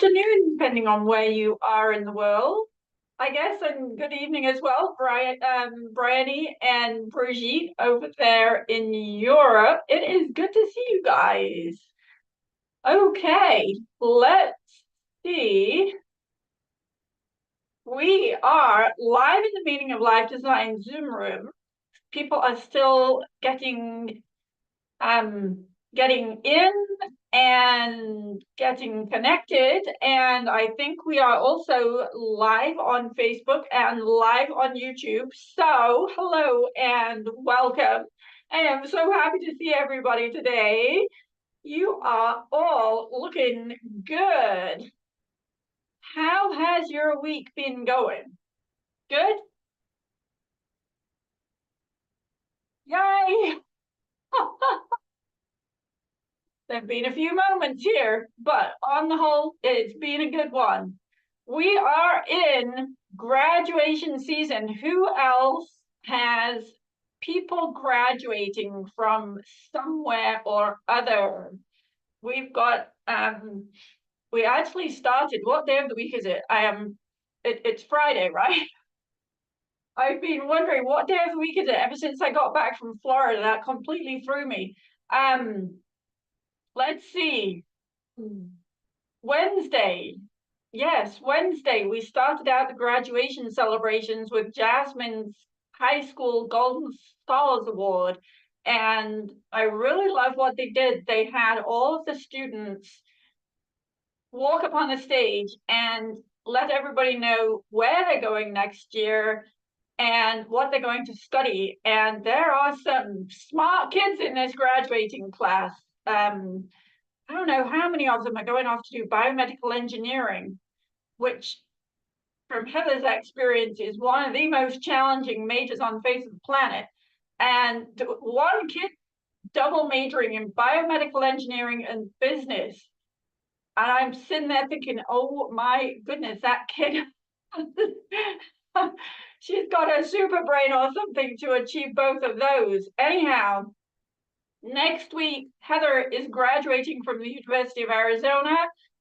afternoon, depending on where you are in the world, I guess, and good evening as well, Bryony and Brigitte over there in Europe. It is good to see you guys. Okay, let's see. We are live in the Meaning of Life Design Zoom room. People are still getting in and getting connected. And I think we are also live on Facebook and live on YouTube. So hello and welcome. I am so happy to see everybody today. You are all looking good. How has your week been going? Good? Yay! There've been a few moments here, but on the whole, it's been a good one. We are in graduation season. Who else has people graduating from somewhere or other? We've got, we actually started, what day of the week is it? It's Friday, right? I've been wondering what day of the week is it ever since I got back from Florida. That completely threw me. Let's see. Wednesday. Yes, Wednesday. We started out the graduation celebrations with Jasmine's high school Golden Scholars Award. And I really love what they did. They had all of the students walk up on the stage and let everybody know where they're going next year and what they're going to study. And there are some smart kids in this graduating class. I don't know how many of them are going off to do biomedical engineering, which from Heather's experience is one of the most challenging majors on the face of the planet. And one kid double majoring in biomedical engineering and business. And I'm sitting there thinking, oh my goodness, that kid, she's got a super brain or something to achieve both of those. Anyhow, next week, Heather is graduating from the University of Arizona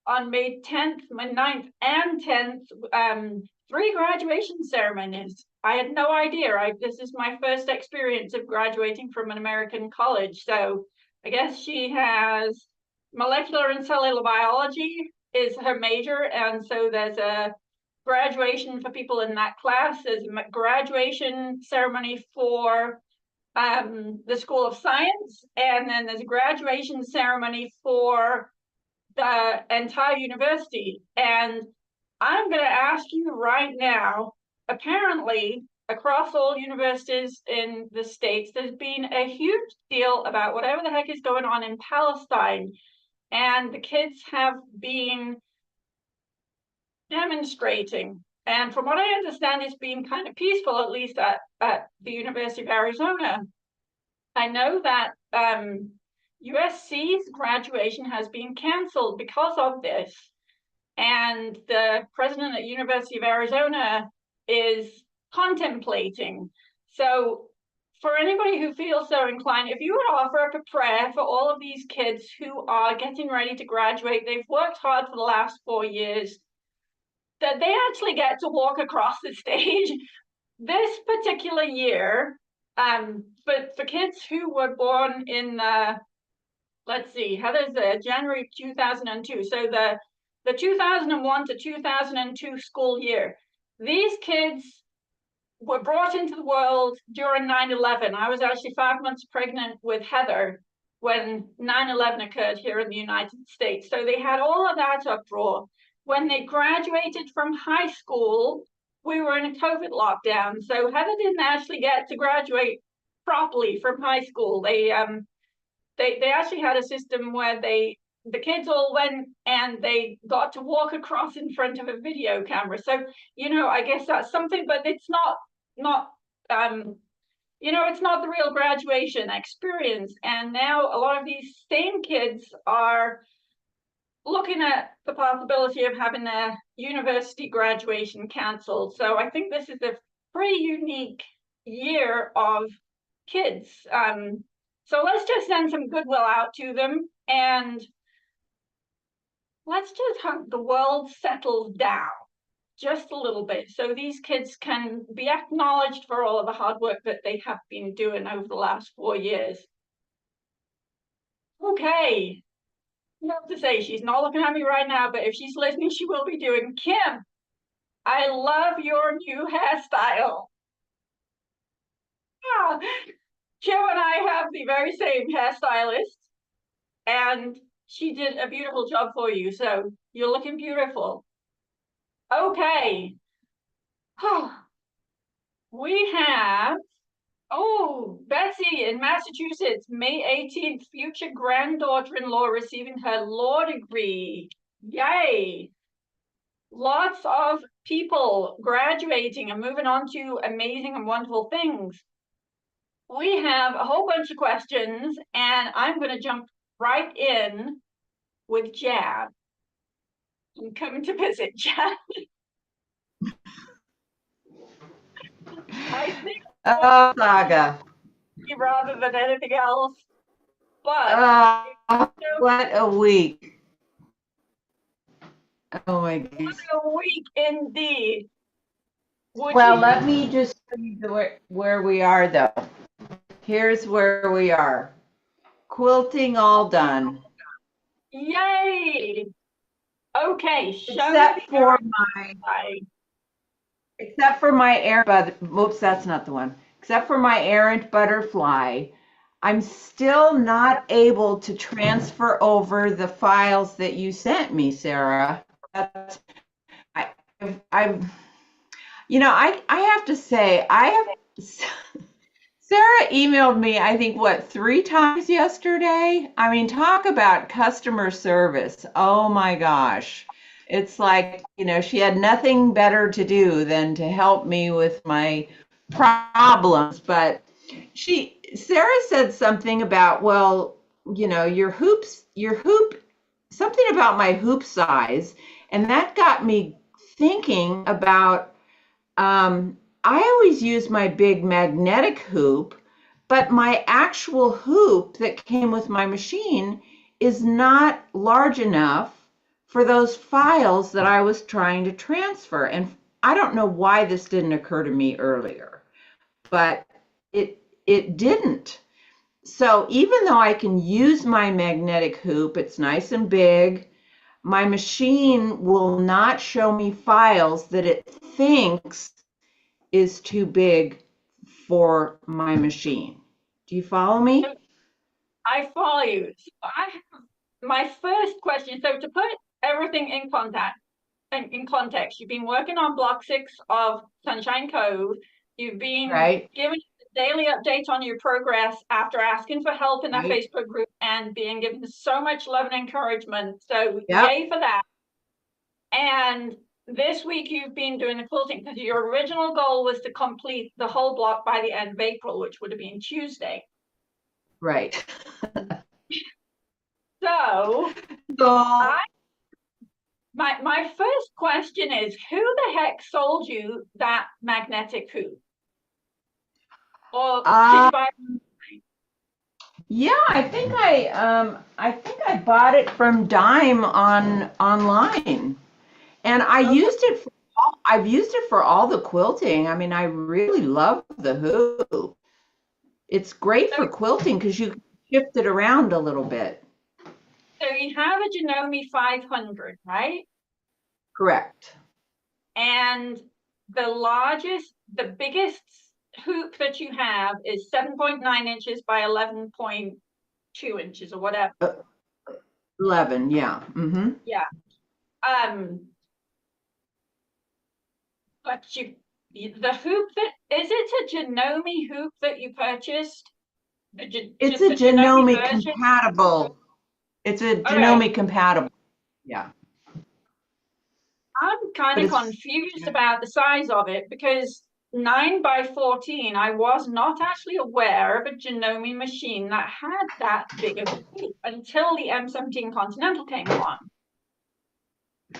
on May 10th, May 9th, and 10th. 3 graduation ceremonies. I had no idea. This is my first experience of graduating from an American college. So I guess she has molecular and cellular biology is her major. And so there's a graduation for people in that class. There's a graduation ceremony for the School of Science, and then there's a graduation ceremony for the entire university. And I'm going to ask you right now, apparently across all universities in the States, there's been a huge deal about whatever the heck is going on in Palestine. And the kids have been demonstrating. And from what I understand, it's been kind of peaceful, at least at the University of Arizona. I know that USC's graduation has been canceled because of this. And the president at University of Arizona is contemplating. So for anybody who feels so inclined, if you would offer up a prayer for all of these kids who are getting ready to graduate, they've worked hard for the last 4 years, that they actually get to walk across the stage this particular year. But for kids who were born in, let's see, Heather's January 2002, so the 2001 to 2002 school year. These kids were brought into the world during 9/11. I was actually 5 months pregnant with Heather when 9/11 occurred here in the United States. So they had all of that uproar. When they graduated from high school, we were in a COVID lockdown. So Heather didn't actually get to graduate properly from high school. They actually had a system where the kids all went and they got to walk across in front of a video camera. So, I guess that's something, but it's not it's not the real graduation experience. And now a lot of these same kids are looking at the possibility of having a university graduation canceled. So I think this is a pretty unique year of kids. So let's just send some goodwill out to them. And let's just hope the world settles down just a little bit so these kids can be acknowledged for all of the hard work that they have been doing over the last 4 years. Okay. I have to say, she's not looking at me right now, but if she's listening, she will be doing. Kim, I love your new hairstyle. Ah, Kim and I have the very same hairstylist, and she did a beautiful job for you, so you're looking beautiful. Okay. We have, oh, Betsy in Massachusetts, May 18th, future granddaughter-in-law receiving her law degree. Yay. Lots of people graduating and moving on to amazing and wonderful things. We have a whole bunch of questions, and I'm going to jump right in with Jan. I'm coming to visit Jan. I think Saga. rather than anything else, but What a week. Oh my goodness. what a week indeed. Well, let me just show you where we are though. Here's where we are. Quilting all done. Yay! Okay, Except for my errant, whoops, that's not the one. Except for my errant butterfly, I'm still not able to transfer over the files that you sent me, Sarah. I have to say, Sarah emailed me, I think, 3 times yesterday? I mean, talk about customer service. Oh my gosh. It's like, she had nothing better to do than to help me with my problems. But Sarah said something about, well, your hoop, something about my hoop size. And that got me thinking about, I always use my big magnetic hoop, but my actual hoop that came with my machine is not large enough for those files that I was trying to transfer. And I don't know why this didn't occur to me earlier, but it didn't. So even though I can use my magnetic hoop, it's nice and big, my machine will not show me files that it thinks is too big for my machine. Do you follow me? I follow you. So my first question, so to put everything in context, you've been working on block 6 of Sunshine Cove. You've been given a daily update on your progress after asking for help in that Facebook group and being given so much love and encouragement. So yay for that. And this week you've been doing the quilting because your original goal was to complete the whole block by the end of April, which would have been Tuesday. Right. So my first question is, who the heck sold you that magnetic hoop? Or did you buy it? Yeah, I think I bought it from Dime online. And I've used it for all the quilting. I mean, I really love the hoop. It's great for quilting because you can shift it around a little bit. So you have a Janome 500, right? Correct. And the biggest hoop that you have is 7.9 inches by 11.2 inches or whatever. 11, yeah. Mm-hmm. Yeah. But the hoop is it a Janome hoop that you purchased? It's a Janome compatible. It's a Janome compatible. Yeah. I'm kind of confused about the size of it because 9 by 14, I was not actually aware of a Janome machine that had that big of a hoop until the M17 Continental came along.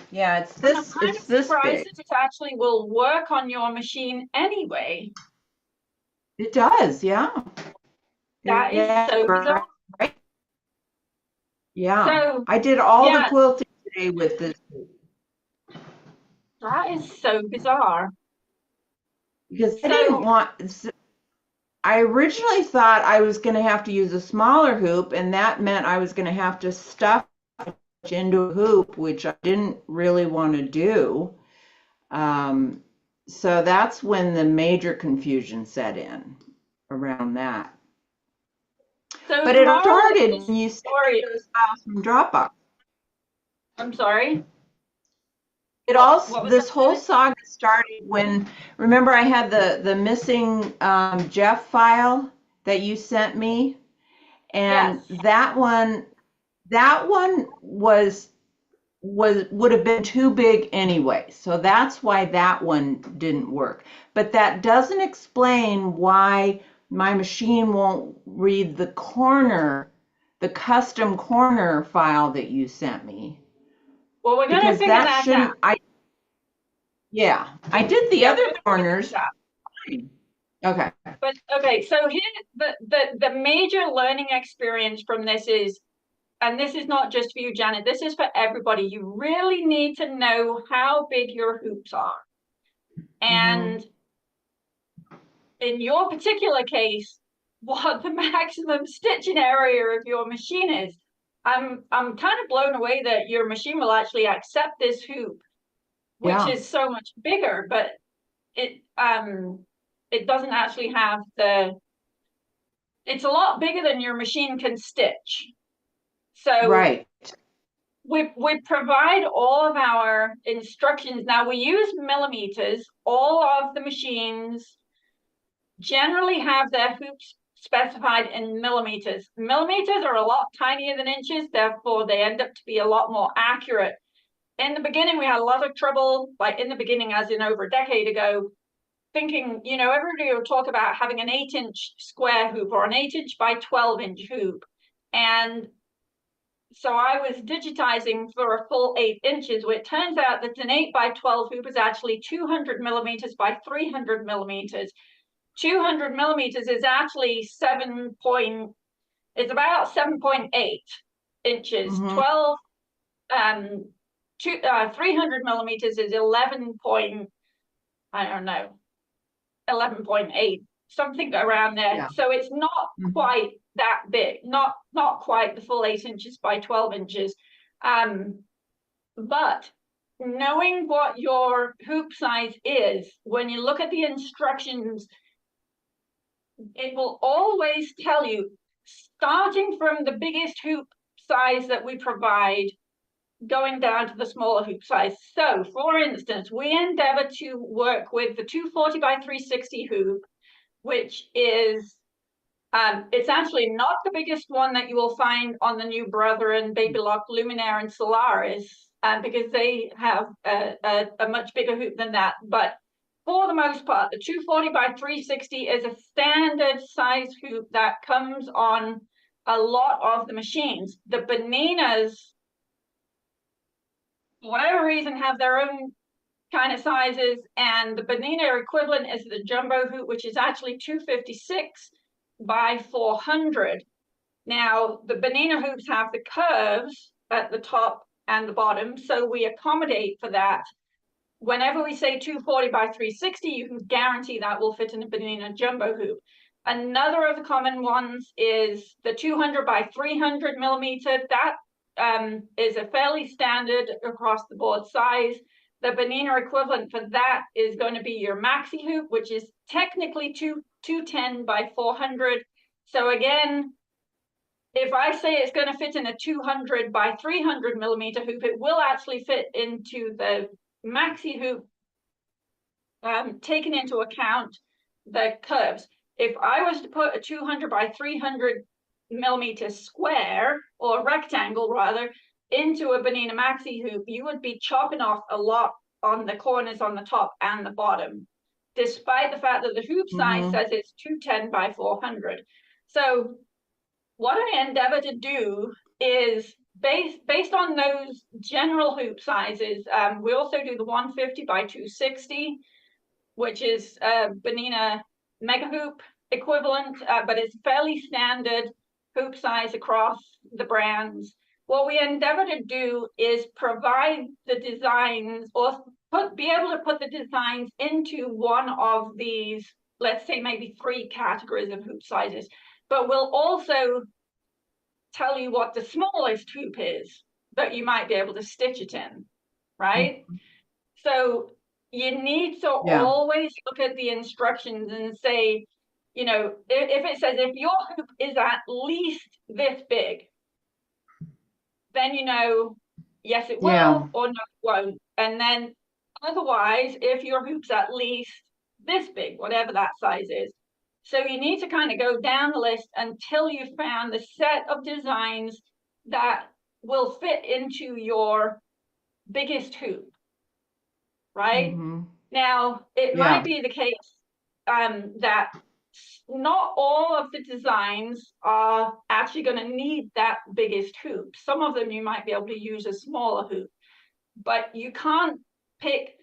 Yeah, it's this. I'm kind of surprised that it actually will work on your machine anyway. It does, yeah. That is so bizarre. Right? Yeah. So, I did all the quilting yesterday with this That is so bizarre. because I didn't So, want. I originally thought I was going to have to use a smaller hoop, and that meant I was going to have to stuff it into a hoop, which I didn't really want to do. Um, so that's when the major confusion set in around that. so But the it all moral of started this when you sent story, me those files from Dropbox. I'm sorry, It also, what was that, this whole Janet? saga started when, remember I had the missing Jeff file that you sent me, Yes. and that one would have been too big anyway. So that's why that one didn't work. But that doesn't explain why my machine won't read the custom corner file that you sent me. Well, we're going to Because figure that that out. shouldn't, yeah, I did the Yeah, we're other going to figure corners that out. fine. Okay. But okay, so here the major learning experience from this is, and this is not just for you, Janet, this is for everybody. You really need to know how big your hoops are. Mm-hmm. And in your particular case, what the maximum stitching area of your machine is. I'm kind of blown away that your machine will actually accept this hoop, which Yeah. is so much bigger, but it doesn't actually have it's a lot bigger than your machine can stitch. So Right. we provide all of our instructions. Now we use millimeters. All of the machines generally have their hoops specified in millimeters. Millimeters are a lot tinier than inches, therefore they end up to be a lot more accurate. In the beginning, we had a lot of trouble, like in the beginning, as in over a decade ago, thinking, everybody will talk about having an 8-inch square hoop or an 8-inch by 12-inch hoop. And so I was digitizing for a full 8 inches, where it turns out that an 8 by 12 hoop is actually 200 millimeters by 300 millimeters. 200 millimeters is actually it's about 7.8 inches. Mm-hmm. 12 300 millimeters is 11 point, I don't know, 11.8, something around there. Yeah. So it's not Mm-hmm. quite that big, not quite the full 8 inches by 12 inches. But knowing what your hoop size is, when you look at the instructions, it will always tell you, starting from the biggest hoop size that we provide, going down to the smaller hoop size. So, for instance, we endeavor to work with the 240 by 360 hoop, which is it's actually not the biggest one that you will find on the new Brethren, Babylock, Luminaire, and Solaris, because they have a much bigger hoop than that. But for the most part, the 240 by 360 is a standard size hoop that comes on a lot of the machines. The Boninas, for whatever reason, have their own kind of sizes, and the Bonina equivalent is the jumbo hoop, which is actually 256 by 400. Now, the Bonina hoops have the curves at the top and the bottom, so we accommodate for that. Whenever we say 240 by 360, you can guarantee that will fit in a Bonina jumbo hoop. Another of the common ones is the 200 by 300 millimeter. That is a fairly standard across the board size. The Bonina equivalent for that is going to be your maxi hoop, which is technically 210 by 400. So again, if I say it's going to fit in a 200 by 300 millimeter hoop, it will actually fit into the maxi hoop, taking into account the curves. If I was to put a 200 by 300 millimeter square, or rectangle rather, into a Bonina maxi hoop, you would be chopping off a lot on the corners on the top and the bottom, despite the fact that the hoop size Mm-hmm. says it's 210 by 400. So what I endeavor to do is based on those general hoop sizes. We also do the 150 by 260, which is Bonina mega hoop equivalent, but it's fairly standard hoop size across the brands. what we endeavor to do is provide the designs, or be able to put the designs into one of these, let's say maybe 3 categories of hoop sizes, but we'll also tell you what the smallest hoop is that you might be able to stitch it in, right? So you need to always look at the instructions and say, you know, if it says if your hoop is at least this big, then you know, yes, it will, or no, it won't. And then otherwise, if your hoop's at least this big, whatever that size is. So you need to kind of go down the list until you found the set of designs that will fit into your biggest hoop, right? Now, it might be the case that not all of the designs are actually going to need that biggest hoop. Some of them you might be able to use a smaller hoop, but you can't pick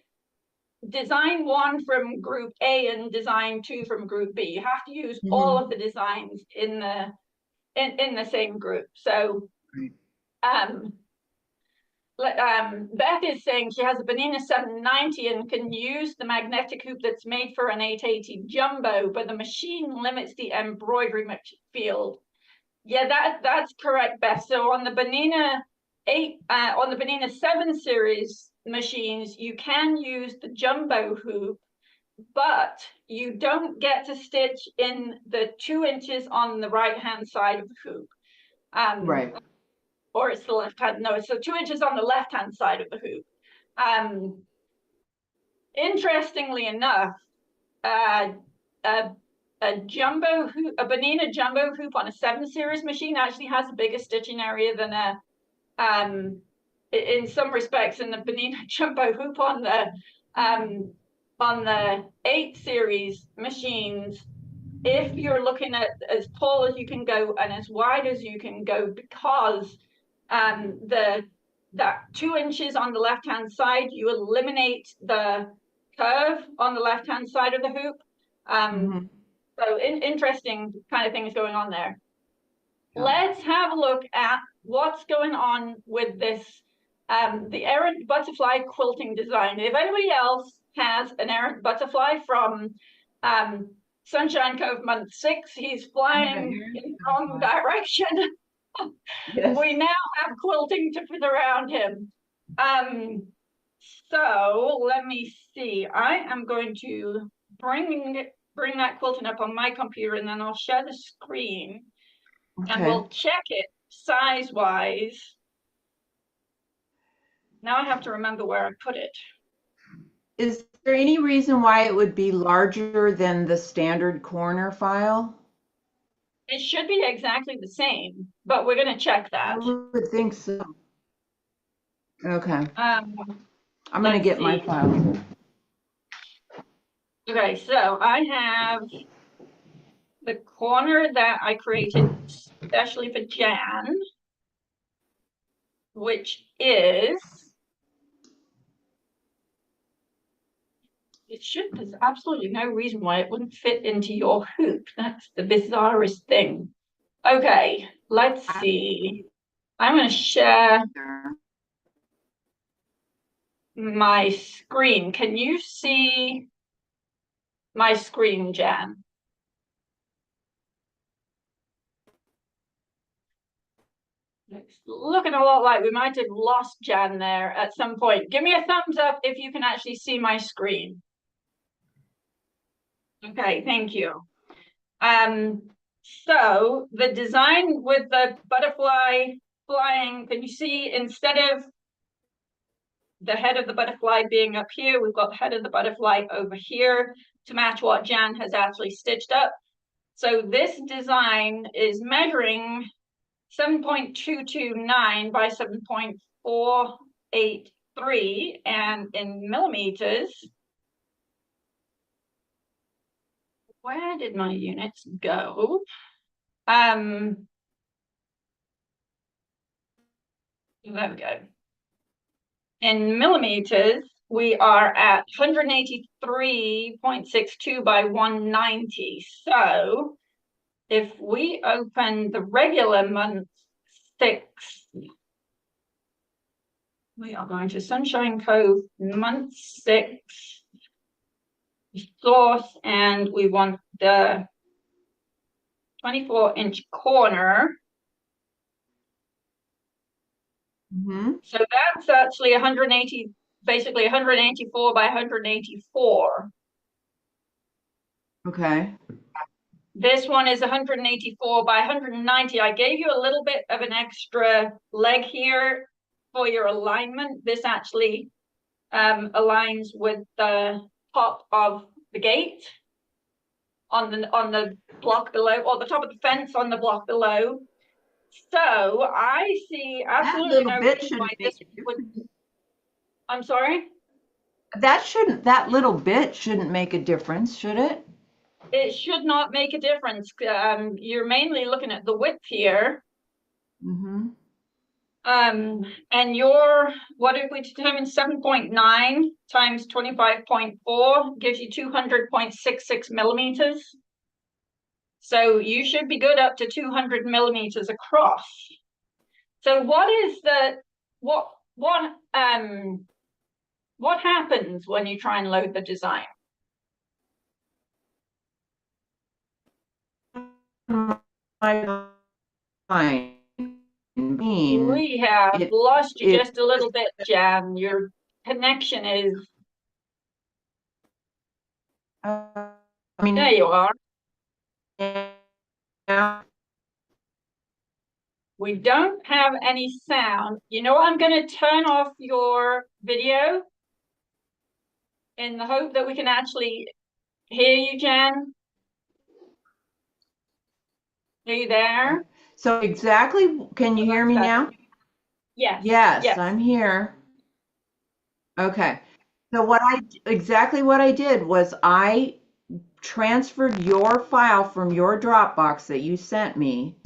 design 1 from group A and design 2 from group B. You have to use all of the designs in the same group. So Beth is saying she has a Bernina 790 and can use the magnetic hoop that's made for an 880 jumbo, but the machine limits the embroidery field. Yeah, that's correct, Beth. So on the Bernina 7 series machines, you can use the jumbo hoop, but you don't get to stitch in the 2 inches on the right-hand side of the hoop. Right. Or it's the left hand. No, it's the 2 inches on the left hand side of the hoop. Interestingly enough, a jumbo hoop, a Bernina jumbo hoop on a 7 series machine actually has a bigger stitching area than in some respects, in the Bernina jumbo hoop on the 8 series machines. If you're looking at as tall as you can go and as wide as you can go, because that 2 inches on the left hand side, you eliminate the curve on the left hand side of the hoop. So interesting kind of things going on there. Let's have a look at what's going on with this the errant butterfly quilting design. If anybody else has an errant butterfly from Sunshine Cove month 6, he's flying in the wrong direction. We now have quilting to fit around him. So let me see. I am going to bring that quilting up on my computer, and then I'll share the screen, and we'll check it size-wise. Now I have to remember where I put it. Is there any reason why it would be larger than the standard corner file? It should be exactly the same, but we're going to check that. I would think so. Okay. I'm going to get my file. Okay, so I have the corner that I created especially for Jan, which is, there's absolutely no reason why it wouldn't fit into your hoop. That's the bizarrest thing. Okay, let's see. I'm going to share my screen. Can you see my screen, Jan? It's looking a lot like we might have lost Jan there at some point. Give me a thumbs up if you can actually see my screen. Okay, thank you. So the design with the butterfly flying, can you see, instead of the head of the butterfly being up here, we've got the head of the butterfly over here to match what Jan has actually stitched up. So this design is measuring 7.229 by 7.483, and in millimeters, where did my units go? There we go. In millimeters, we are at 183.62 by 190. So if we open the regular month 6 We are going to Sunshine Cove, month 6, source, and we want the 24-inch corner. So that's actually 180, basically 184 by 184. Okay. This one is 184 by 190. I gave you a little bit of an extra leg here for your alignment. This actually aligns with the top of the gate on the block below, or the top of the fence on the block below. So I see absolutely no reason why this would. I'm sorry? That little bit shouldn't make a difference, should it? It should not make a difference. You're mainly looking at the width here. Mm-hmm. And what did we determine? 7.9 times 25.4 gives you 200.66 millimeters. So you should be good up to 200 millimeters across. So what happens when you try and load the design? We have lost you just a little bit, Jan. Your connection is. There you are. We don't have any sound. You know what? I'm going to turn off your video in the hope that we can actually hear you, Jan. Are you there? So can you hear me now? Yes. Yes, I'm here. Okay. So exactly what I did was I transferred your file from your Dropbox that you sent me.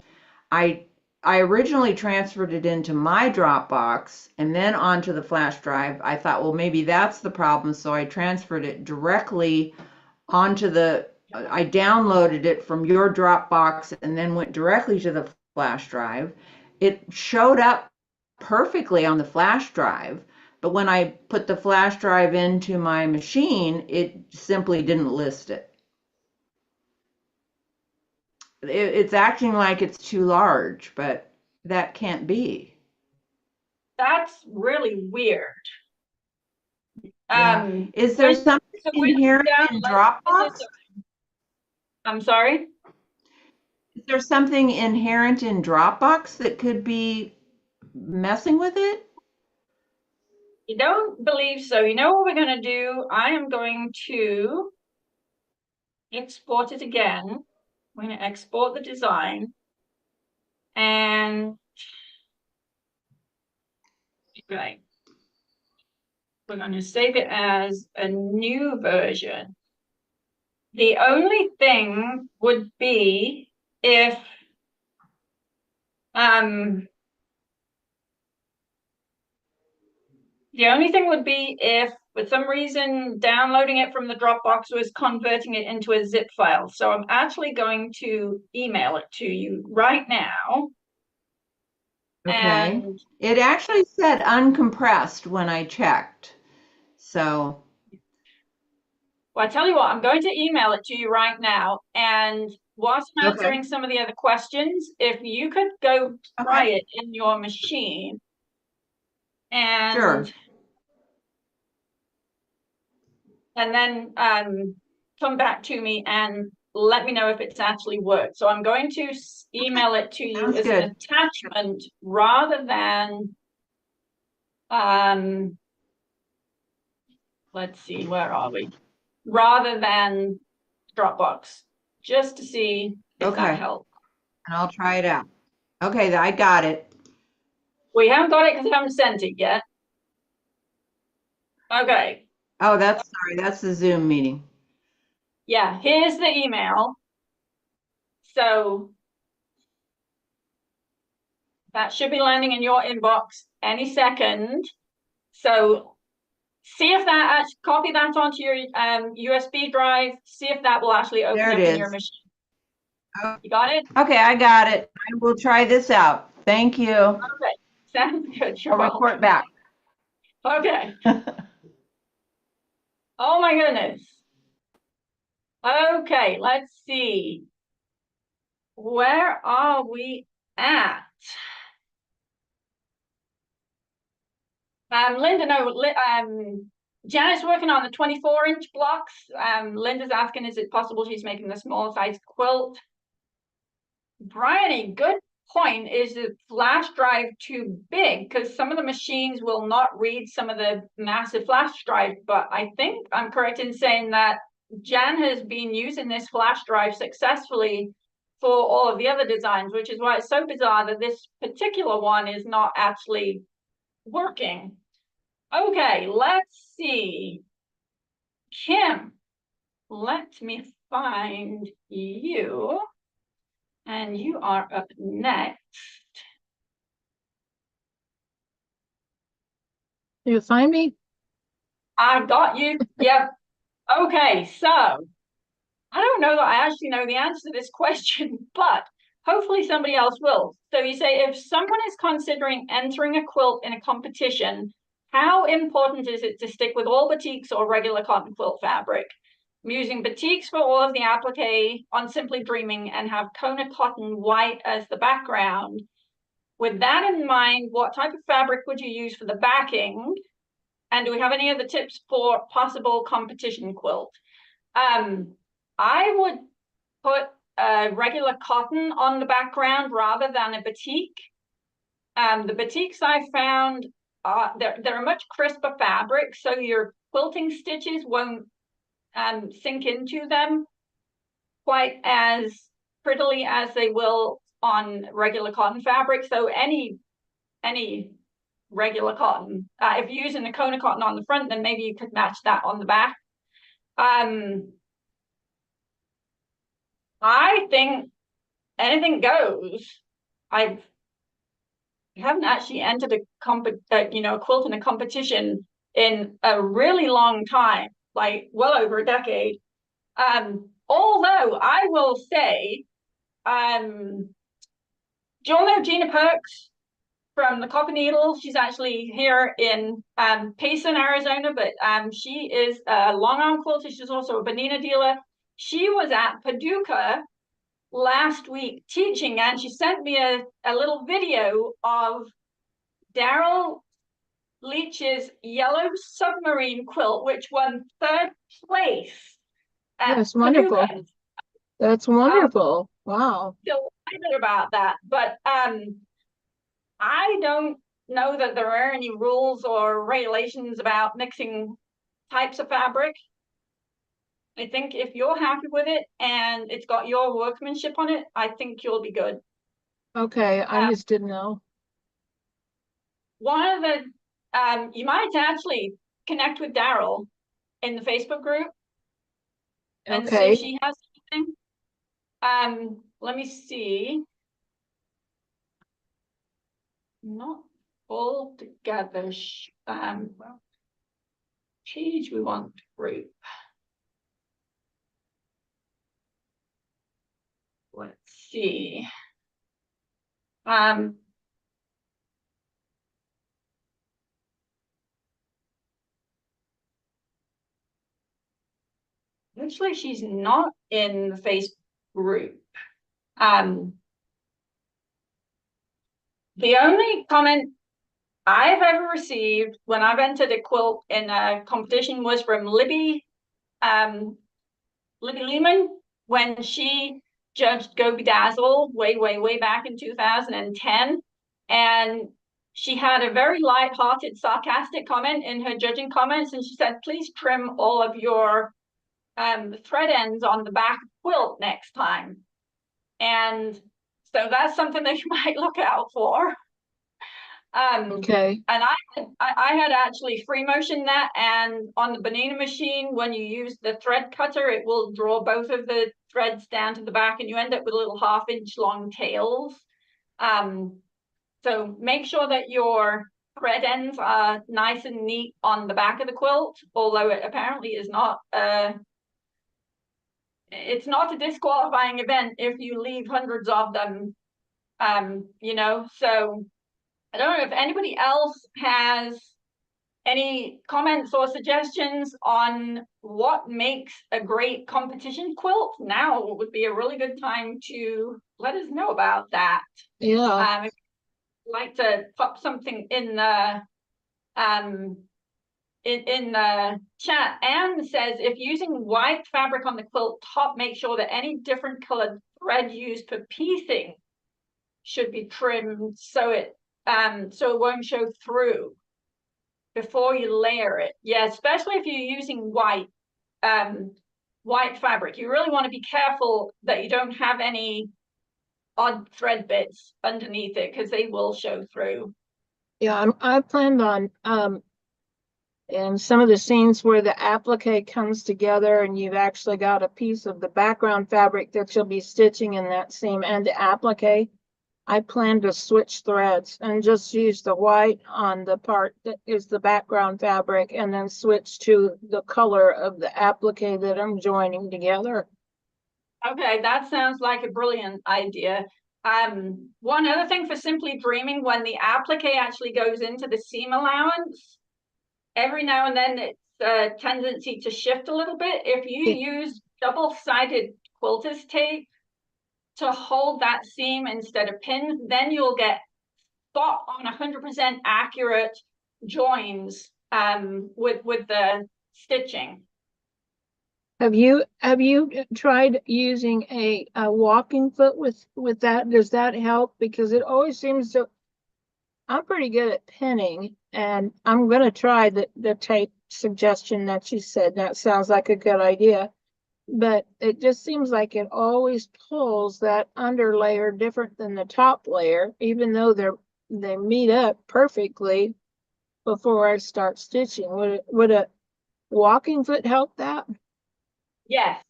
I originally transferred it into my Dropbox and then onto the flash drive. I thought, well, maybe that's the problem, so I transferred it directly onto I downloaded it from your Dropbox and then went directly to the flash drive. It showed up perfectly on the flash drive, but when I put the flash drive into my machine, it simply didn't list it. It's acting like it's too large, but that can't be. That's really weird. Is there something inherent in Dropbox? I'm sorry? Is there something inherent in Dropbox that could be messing with it? You don't believe so. You know what we're going to do? I am going to export it again. We're going to export the design. And right. We're going to save it as a new version. The only thing would be if for some reason downloading it from the Dropbox was converting it into a zip file. So I'm actually going to email it to you right now. Okay. And it actually said uncompressed when I checked. So. Well, I tell you what, I'm going to email it to you right now. And whilst I'm answering some of the other questions, if you could go try it in your machine and then come back to me and let me know if it's actually worked. So I'm going to email it to you as an attachment rather than let's see, where are we? Rather than Dropbox, just to see if that helps. And I'll try it out. Okay, I got it. We haven't got it because I haven't sent it yet. Okay. Oh, that's the Zoom meeting. Yeah, here's the email. So that should be landing in your inbox any second. So see if that copy that onto your USB drive. See if that will actually open up in your machine. You got it? Okay, I got it. I will try this out. Thank you. Okay, sounds good. You're welcome. I'll report back. Okay. Oh my goodness. Okay, let's see. Where are we at? Linda, no, Janet's working on the 24-inch blocks. Linda's asking, is it possible she's making the small size quilt? Bryony, good point. Is the flash drive too big? Because some of the machines will not read some of the massive flash drive, but I think I'm correct in saying that Jan has been using this flash drive successfully for all of the other designs, which is why it's so bizarre that this particular one is not actually working. Okay, let's see. Kim, let me find you. And you are up next. You find me? I've got you. Yep. Okay, so I don't know that I actually know the answer to this question, but hopefully somebody else will. So you say, if someone is considering entering a quilt in a competition, how important is it to stick with all batiks or regular cotton quilt fabric? I'm using batiks for all of the applique on Simply Dreaming and have Kona cotton white as the background. With that in mind, what type of fabric would you use for the backing? And do we have any other tips for possible competition quilt? I would put regular cotton on the background rather than a batik. The batiks I found, they're a much crisper fabric, so your quilting stitches won't sink into them quite as prettily as they will on regular cotton fabric. So any regular cotton. If you're using the Kona cotton on the front, then maybe you could match that on the back. I think anything goes. I haven't actually entered a quilt in a competition in a really long time, like well over a decade. Although I will say, do you all know Gina Perks from the Copper Needle? She's actually here in Payson, Arizona, but she is a long arm quilter. She's also a Bonina dealer. She was at Paducah last week teaching, and she sent me a little video of Daryl Leach's Yellow Submarine quilt, which won third place at That's wonderful. Paducah. That's wonderful. Wow. Still excited about that, but I don't know that there are any rules or regulations about mixing types of fabric. I think if you're happy with it and it's got your workmanship on it, I think you'll be good. Okay, I just didn't know. One of the, you might actually connect with Daryl in the Facebook group and see Okay. if she has anything. Let me see. Not all together. Well, page we want group. Let's see. Actually, she's not in the Facebook group. The only comment I've ever received when I've entered a quilt in a competition was from Libby Lehman when she judged Go Bedazzle way back in 2010. And she had a very light-hearted, sarcastic comment in her judging comments. And she said, please trim all of your thread ends on the back quilt next time. And so that's something that you might look out for. Okay. And I had actually free motion that, and on the Bonina machine, when you use the thread cutter, it will draw both of the threads down to the back, and you end up with little 1/2-inch long tails. So make sure that your thread ends are nice and neat on the back of the quilt, although it apparently is not it's not a disqualifying event if you leave hundreds of them, so I don't know if anybody else has Any comments or suggestions on what makes a great competition quilt? Now would be a really good time to let us know about that. Yeah. If you'd like to pop something in the in the chat. Anne says, if using white fabric on the quilt top, make sure that any different colored thread used for piecing should be trimmed so it won't show through before you layer it. Yeah, especially if you're using white fabric. You really want to be careful that you don't have any odd thread bits underneath it, because they will show through. Yeah, I planned on in some of the scenes where the applique comes together and you've actually got a piece of the background fabric that you'll be stitching in that seam and the applique. I plan to switch threads and just use the white on the part that is the background fabric and then switch to the color of the applique that I'm joining together. Okay, that sounds like a brilliant idea. One other thing for Simply Dreaming, when the applique actually goes into the seam allowance, every now and then it's a tendency to shift a little bit. If you use double-sided quilter's tape to hold that seam instead of pins, then you'll get spot on 100% accurate joins with the stitching. Have you tried using a walking foot with that? Does that help? Because it always seems to, I'm pretty good at pinning, and I'm gonna try the tape suggestion that you said. That sounds like a good idea. But it just seems like it always pulls that under layer different than the top layer, even though they meet up perfectly before I start stitching. Would a walking foot help that? Yes.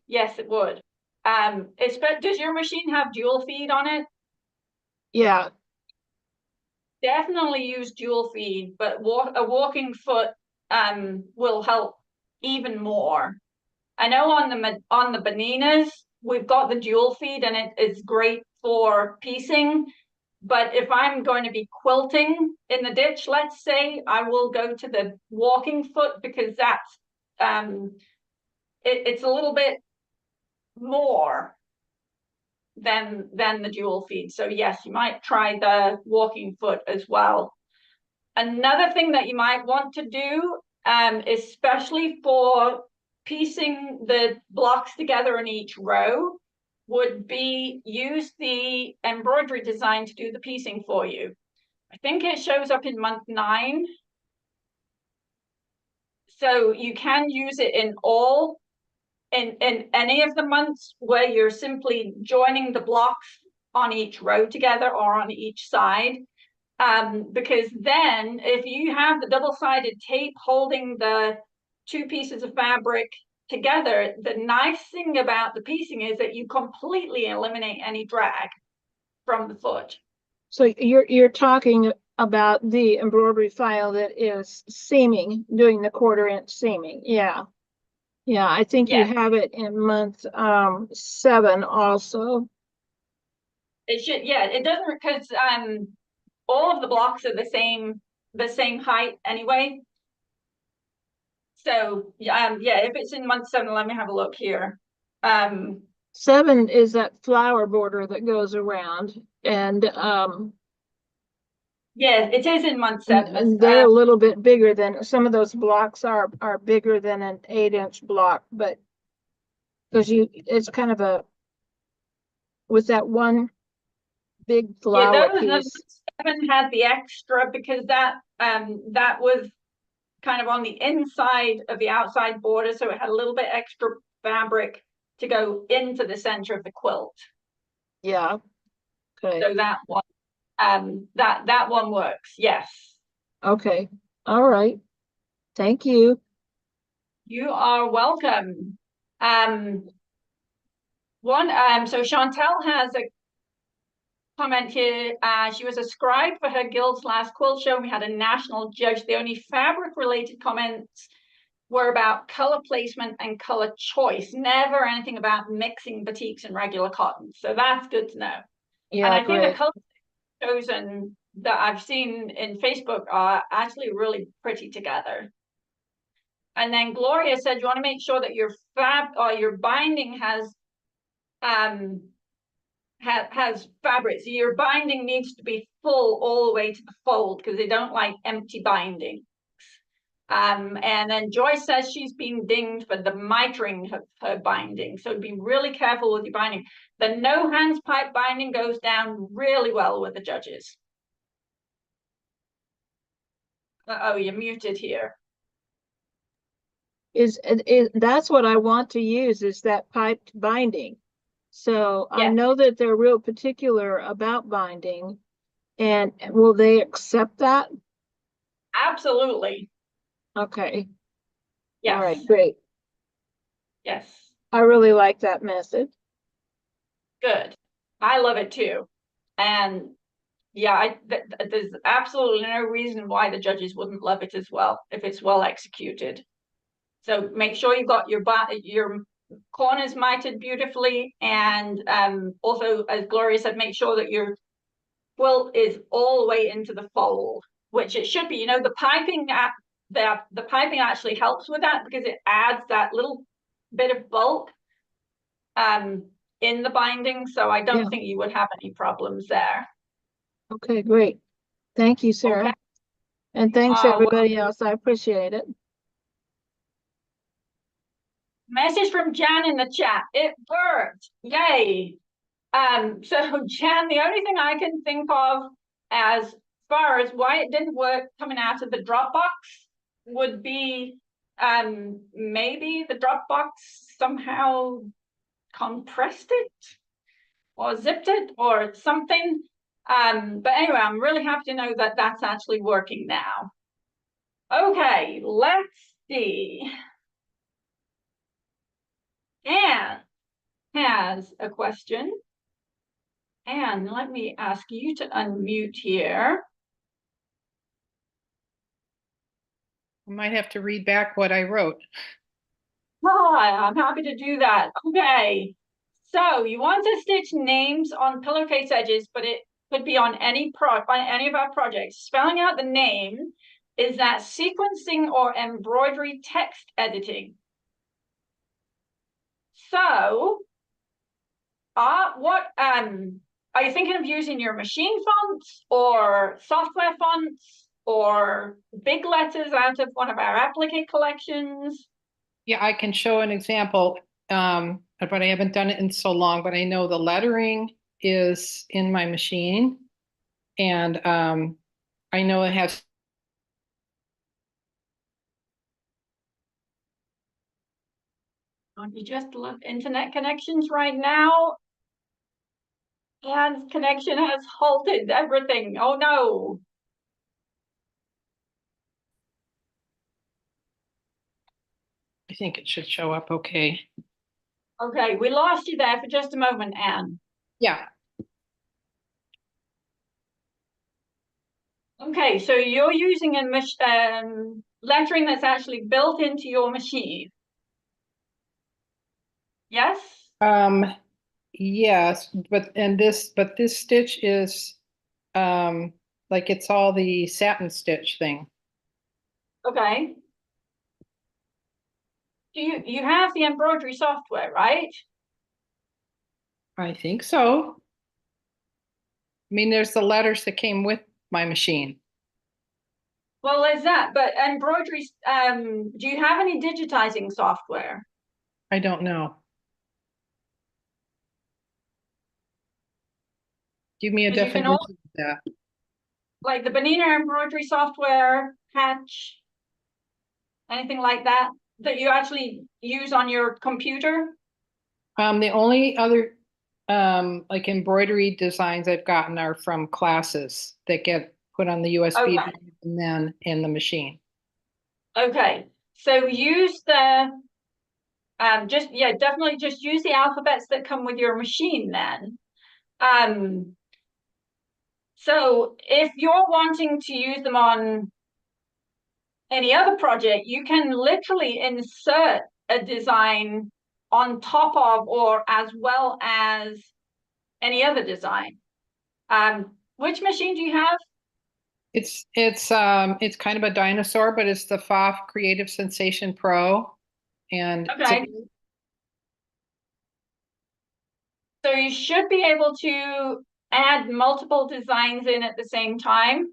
Yes, it would. Does your machine have dual feed on it? Yeah. Definitely use dual feed, but a walking foot will help even more. I know on the Baninas, we've got the dual feed and it is great for piecing. But if I'm going to be quilting in the ditch, let's say, I will go to the walking foot, because that's it's a little bit more than the dual feed. So yes, you might try the walking foot as well. Another thing that you might want to do, especially for piecing the blocks together in each row, would be use the embroidery design to do the piecing for you. I think it shows up in month 9. So you can use it in any of the months where you're simply joining the blocks on each row together or on each side. Because then if you have the double-sided tape holding the 2 pieces of fabric together, the nice thing about the piecing is that you completely eliminate any drag from the foot. So you're talking about the embroidery file that is seaming, doing the 1/4 inch seaming. Yeah. Yeah, I think you have it in month 7 also. It should, yeah, it doesn't, because all of the blocks are the same height anyway. So yeah, if it's in month 7, let me have a look here. 7 is that flower border that goes around, and yeah, it is in month 7. and they're a little bit bigger than some of those blocks are bigger than an 8-inch block, but because it's kind of a with that one big flower piece. 7 had the extra, because that was kind of on the inside of the outside border, so it had a little bit extra fabric to go into the center of the quilt. Yeah. Okay. So that one, that one works. Yes. Okay. All right. Thank you. You are welcome. So Chantel has a comment here. She was a scribe for her guild's last quilt show. We had a national judge. The only fabric-related comments were about color placement and color choice. Never anything about mixing batiks and regular cotton. So that's good to know. Yeah, and I great. think the color chosen that I've seen in Facebook are actually really pretty together. And then Gloria said, you want to make sure that your your binding has fabric. So your binding needs to be full all the way to the fold because they don't like empty binding. And then Joyce says she's been dinged for the mitring of her binding. So be really careful with your binding. The no hands pipe binding goes down really well with the judges. Oh, you're muted here. That's what I want to use, is that piped binding. So I Yes. know that they're real particular about binding, and will they accept that? Absolutely. Okay. Yes. All right, great. Yes. I really like that method. Good. I love it too. And yeah, there's absolutely no reason why the judges wouldn't love it as well if it's well executed. So make sure you've got your corners mitered beautifully, and also, as Gloria said, make sure that your quilt is all the way into the fold, which it should be. You know, the piping actually helps with that because it adds that little bit of bulk in the binding. So I don't think you would have any problems there. Okay, great. Thank you, Sarah. Okay. And thanks Well, everybody else. I appreciate it. message from Jan in the chat. It worked. Yay. So Jan, the only thing I can think of as far as why it didn't work coming out of the Dropbox would be maybe the Dropbox somehow compressed it or zipped it or something. But anyway, I'm really happy to know that that's actually working now. Okay, let's see. Anne has a question. Anne, let me ask you to unmute here. I might have to read back what I wrote. Hi, I'm happy to do that. Okay. So you want to stitch names on pillowcase edges, but it could be on any of our projects. Spelling out the name, is that sequencing or embroidery text editing? So, are you thinking of using your machine fonts or software fonts or big letters out of one of our Applique collections? Yeah, I can show an example, but I haven't done it in so long, but I know the lettering is in my machine. And I know it has. You just love internet connections right now. And connection has halted everything. Oh no. I think it should show up okay. Okay, we lost you there for just a moment, Anne. Yeah. Okay, so you're using a lettering that's actually built into your machine. Yes? Yes, but this stitch is like it's all the satin stitch thing. Okay. You have the embroidery software, right? I think so. I mean, there's the letters that came with my machine. Well, there's that, but embroidery, do you have any digitizing software? I don't know. Give me a definition of that. Like the Bonina embroidery software, Hatch, anything like that, that you actually use on your computer? The only other like embroidery designs I've gotten are from classes that get put on the USB Okay. and then in the machine. Okay, so use the definitely just use the alphabets that come with your machine then. So if you're wanting to use them on any other project, you can literally insert a design on top of or as well as any other design. Which machine do you have? It's kind of a dinosaur, but it's the FOF Creative Sensation Pro. And Okay. So you should be able to add multiple designs in at the same time.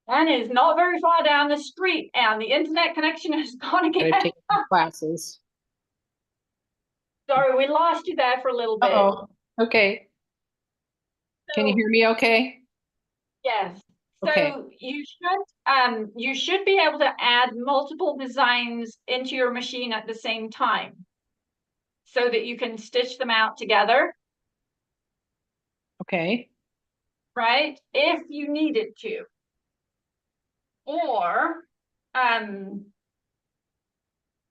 And is not very far down the street, and the internet connection has gone I've again. taken classes. Sorry, we lost you there for a little bit. Uh-oh. Okay. Can you So, hear me okay? yes. Okay. So you should be able to add multiple designs into your machine at the same time so that you can stitch them out together, Okay. right? If you needed to. Or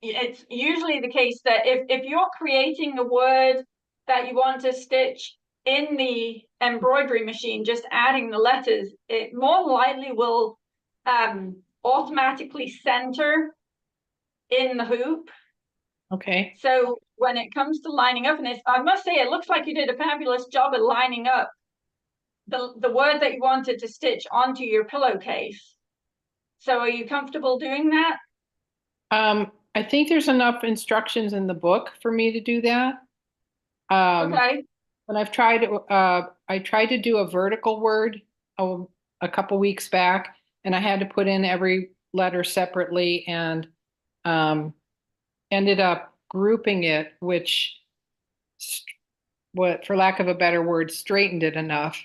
it's usually the case that if you're creating a word that you want to stitch in the embroidery machine, just adding the letters, it more likely will automatically center in the hoop. Okay. So when it comes to lining up, and I must say, it looks like you did a fabulous job of lining up the word that you wanted to stitch onto your pillowcase. So are you comfortable doing that? I think there's enough instructions in the book for me to do that. Okay. When I tried to do a vertical word a couple weeks back, and I had to put in every letter separately and ended up grouping it, which, for lack of a better word, straightened it enough.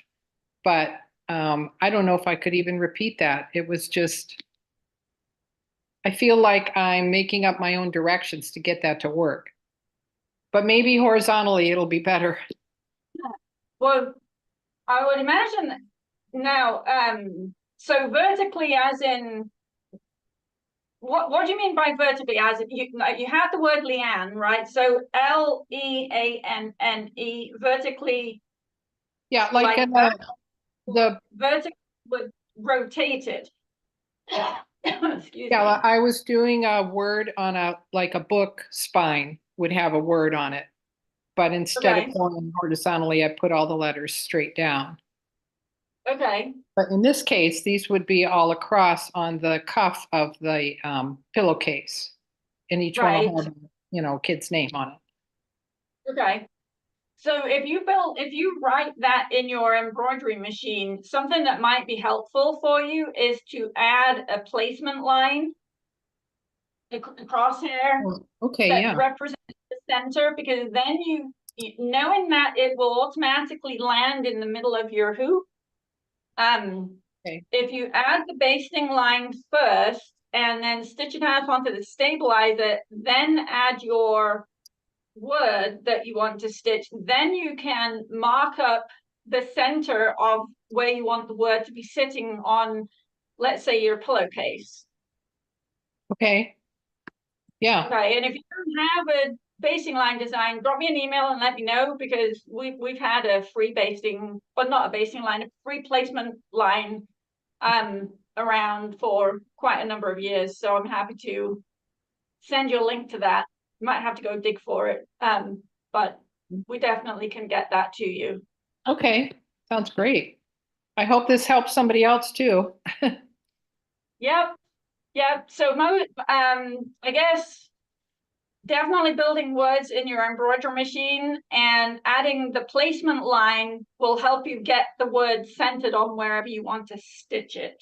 But I don't know if I could even repeat that. It was just, I feel like I'm making up my own directions to get that to work. But maybe horizontally it'll be better. Well, I would imagine now, so vertically as in, what do you mean by vertically as in, you have the word Leanne, right? So Leanne, vertically, Yeah, like that, the vertically would rotate it. Excuse yeah, me. I was doing a word on like a book spine would have a word on it. But instead of Okay. going horizontally, I put all the letters straight down. Okay. But in this case, these would be all across on the cuff of the pillowcase. And each one will Right. have, a kid's name on it. Okay. So if you write that in your embroidery machine, something that might be helpful for you is to add a placement line, a crosshair Okay, that yeah. represents the center, because then knowing that it will automatically land in the middle of your hoop. Okay. If you add the basting line first and then stitch it out onto the stabilizer, then add your word that you want to stitch, then you can mark up the center of where you want the word to be sitting on, let's say, your pillowcase. Okay. Yeah. Okay, and if you don't have a basting line design, drop me an email and let me know, because we've had a free basting, but not a basting line, a free placement line around for quite a number of years. So I'm happy to send you a link to that. You might have to go dig for it. But we definitely can get that to you. Okay. Sounds great. I hope this helps somebody else too. Yep. Yep. So I guess definitely building words in your embroidery machine and adding the placement line will help you get the word centered on wherever you want to stitch it.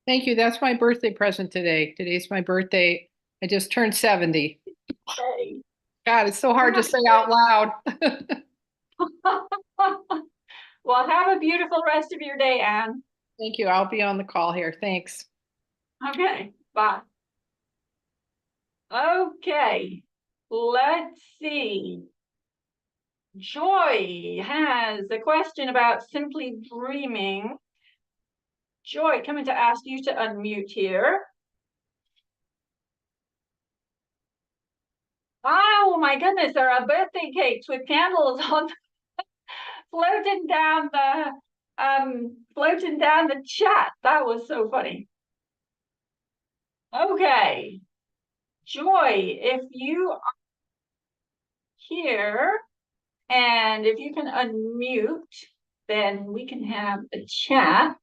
Thank you. That's my birthday present today. Today's my birthday. I just turned 70. Okay. God, it's so hard to say out loud. Well, have a beautiful rest of your day, Anne. Thank you. I'll be on the call here. Thanks. Okay, bye. Okay, let's see. Joy has a question about Simply Dreaming. Joy, coming to ask you to unmute here. Oh my goodness, there are birthday cakes with candles on floating down the chat. That was so funny. Okay. Joy, if you are here, And if you can unmute, then we can have a chat.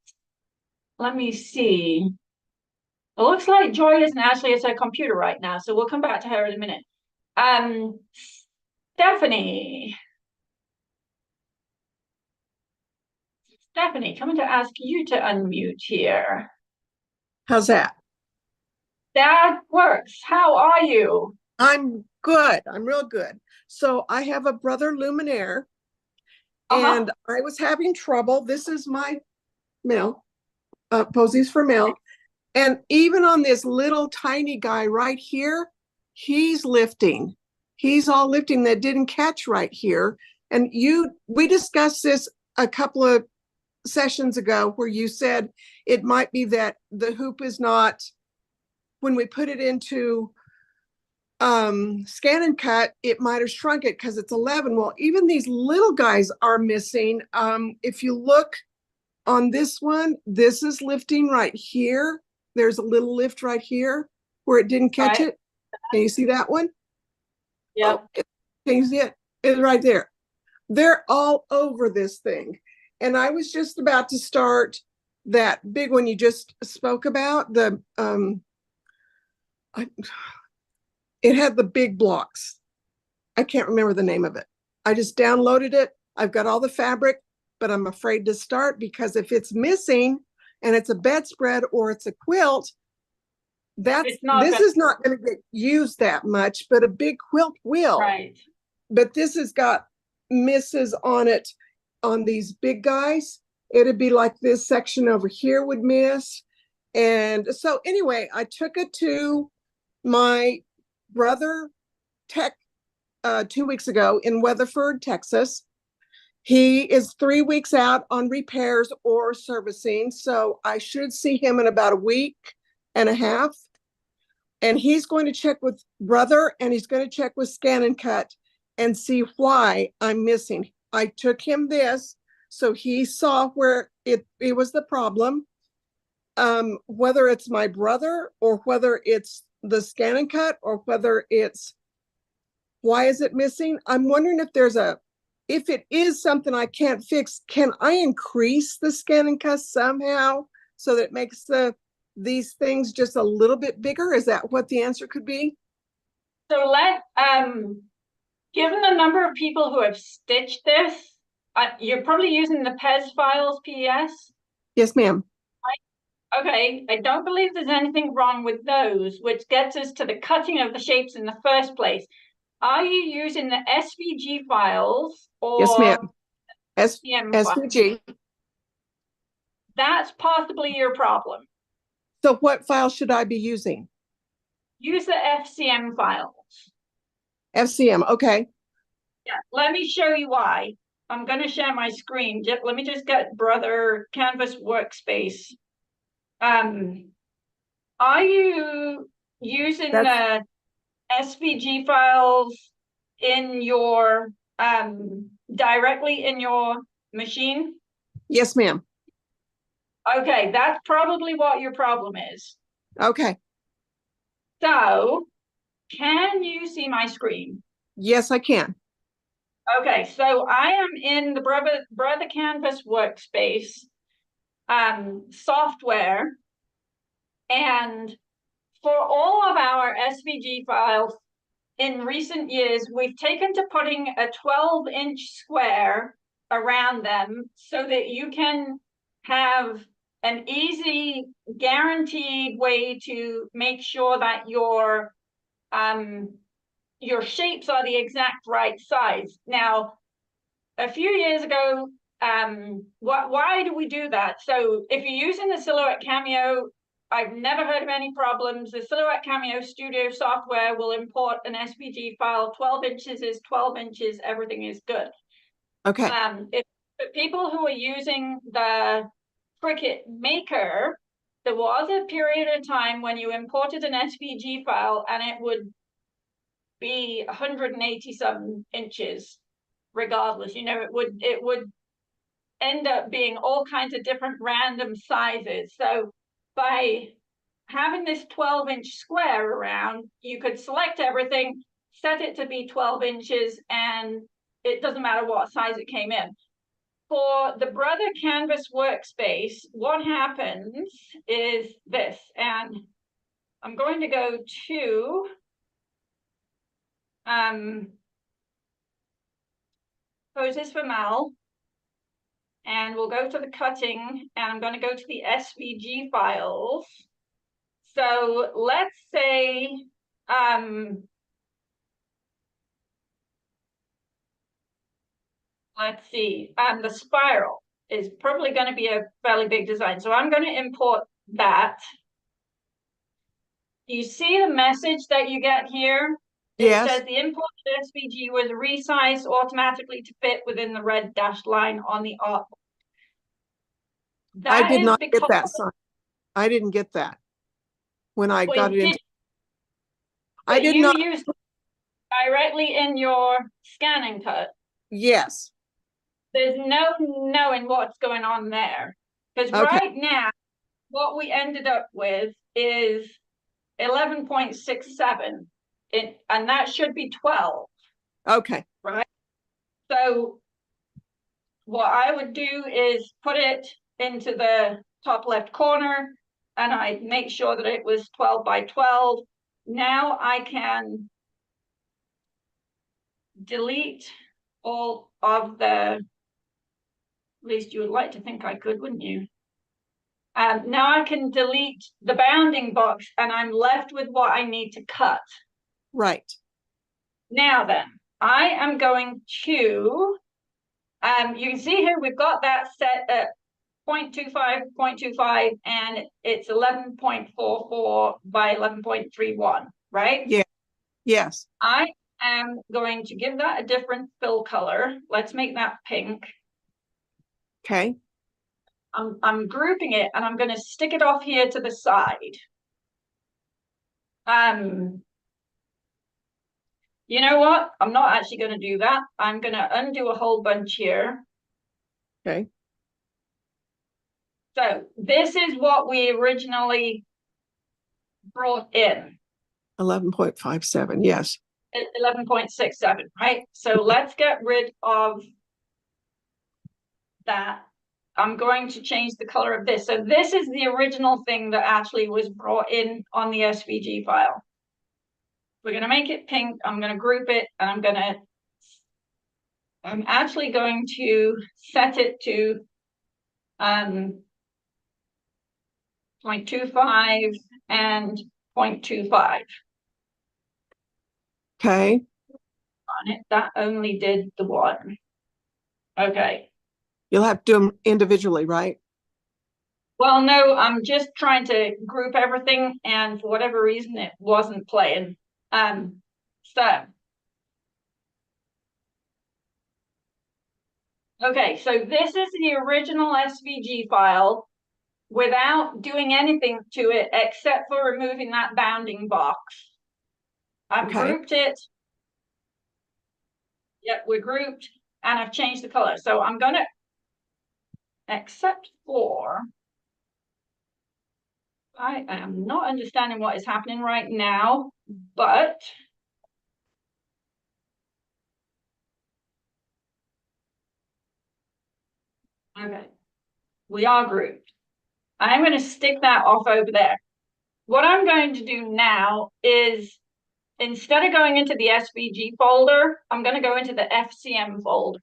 Let me see. It looks like Joy isn't actually at her computer right now, so we'll come back to her in a minute. Stephanie. Stephanie, coming to ask you to unmute here. How's that? That works. How are you? I'm good. I'm real good. So I have a brother luminaire, Uh-huh. and I was having trouble. This is my MEL, posies for MEL. And even on this little tiny guy right here, he's lifting. He's all lifting that didn't catch right here. And we discussed this a couple of sessions ago where you said it might be that the hoop is not, when we put it into ScanNCut, it might have shrunk it because it's 11. Well, even these little guys are missing. If you look on this one, this is lifting right here. There's a little lift right here where it didn't catch Right. it. Can you see that one? Yep. Oh, can you see it? It's right there. They're all over this thing. And I was just about to start that big one you just spoke about. It had the big blocks. I can't remember the name of it. I just downloaded it. I've got all the fabric, but I'm afraid to start because if it's missing and it's a bedspread or it's a quilt, this is not going to get used that much, but a big quilt will. Right. But this has got misses on it on these big guys. It'd be like this section over here would miss. And so anyway, I took it to my brother tech 2 weeks ago in Weatherford, Texas. He is 3 weeks out on repairs or servicing. So I should see him in about a week and a half. And he's going to check with brother and he's going to check with ScanNCut and see why I'm missing. I took him this, so he saw where it was the problem. Whether it's my brother or whether it's the ScanNCut or whether it's why is it missing? I'm wondering if it is something I can't fix, can I increase the ScanNCut somehow so that it makes these things just a little bit bigger? Is that what the answer could be? So given the number of people who have stitched this, you're probably using the PES files, PES? Yes, ma'am. Okay, I don't believe there's anything wrong with those, which gets us to the cutting of the shapes in the first place. Are you using the SVG files or yes, ma'am. FCM files? SVG. That's possibly your problem. So what file should I be using? Use the FCM files. FCM, okay. Yeah, let me show you why. I'm going to share my screen. Let me just get Brother Canvas Workspace. Are you using the SVG files in your directly in your machine? Yes, ma'am. Okay, that's probably what your problem is. Okay. So, can you see my screen? Yes, I can. Okay, so I am in the Brother Canvas Workspace software, and for all of our SVG files in recent years, we've taken to putting a 12-inch square around them so that you can have an easy, guaranteed way to make sure that your shapes are the exact right size. Now, a few years ago, why do we do that? So if you're using the Silhouette Cameo, I've never heard of any problems. The Silhouette Cameo Studio software will import an SVG file. 12 inches is 12 inches. Everything is good. Okay. If the people who are using the Cricut Maker, there was a period of time when you imported an SVG file and it would be 187 inches regardless. You know, it would end up being all kinds of different random sizes. So by having this 12-inch square around, you could select everything, set it to be 12 inches, and it doesn't matter what size it came in. For the Brother Canvas workspace, what happens is this, and I'm going to go to poses for MEL, and we'll go to the cutting, and I'm going to go to the SVG files. So let's say let's see, the spiral is probably going to be a fairly big design. So I'm going to import that. You see the message that you get here? It Yes. says the imported SVG was resized automatically to fit within the red dashed line on the artboard. I did not get because that sign. I didn't get that when I we got it did- into. I did you not. used directly in your ScanNCut. Yes. There's no knowing what's going on there. Because Okay. right now, what we ended up with is 11.67, and that should be 12, Okay. right? So what I would do is put it into the top left corner, and I make sure that it was 12 by 12. Now I can delete all of the, at least you would like to think I could, wouldn't you? Now I can delete the bounding box, and I'm left with what I need to cut. Right. Now then, I am going to, you can see here we've got that set at 0.25, 0.25, and it's 11.44 by 11.31, right? Yeah. Yes. I am going to give that a different fill color. Let's make that pink. Okay. I'm grouping it, and I'm going to stick it off here to the side. You know what? I'm not actually going to do that. I'm going to undo a whole bunch here. Okay. So this is what we originally brought in. 11.57. Yes. 11.67, right? So let's get rid of that. I'm going to change the color of this. So this is the original thing that actually was brought in on the SVG file. We're going to make it pink. I'm going to group it, and I'm actually going to set it to 0.25 and 0.25 Okay. on it. That only did the one. Okay. You'll have to do them individually, right? Well, no, I'm just trying to group everything, and for whatever reason, it wasn't playing. Okay, so this is the original SVG file without doing anything to it except for removing that bounding box. I've grouped it. Yep, we're grouped, and I've changed the color. So I'm going to, except for, I am not understanding what is happening right now, but okay, we are grouped. I'm going to stick that off over there. What I'm going to do now is, instead of going into the SVG folder, I'm going to go into the FCM folder.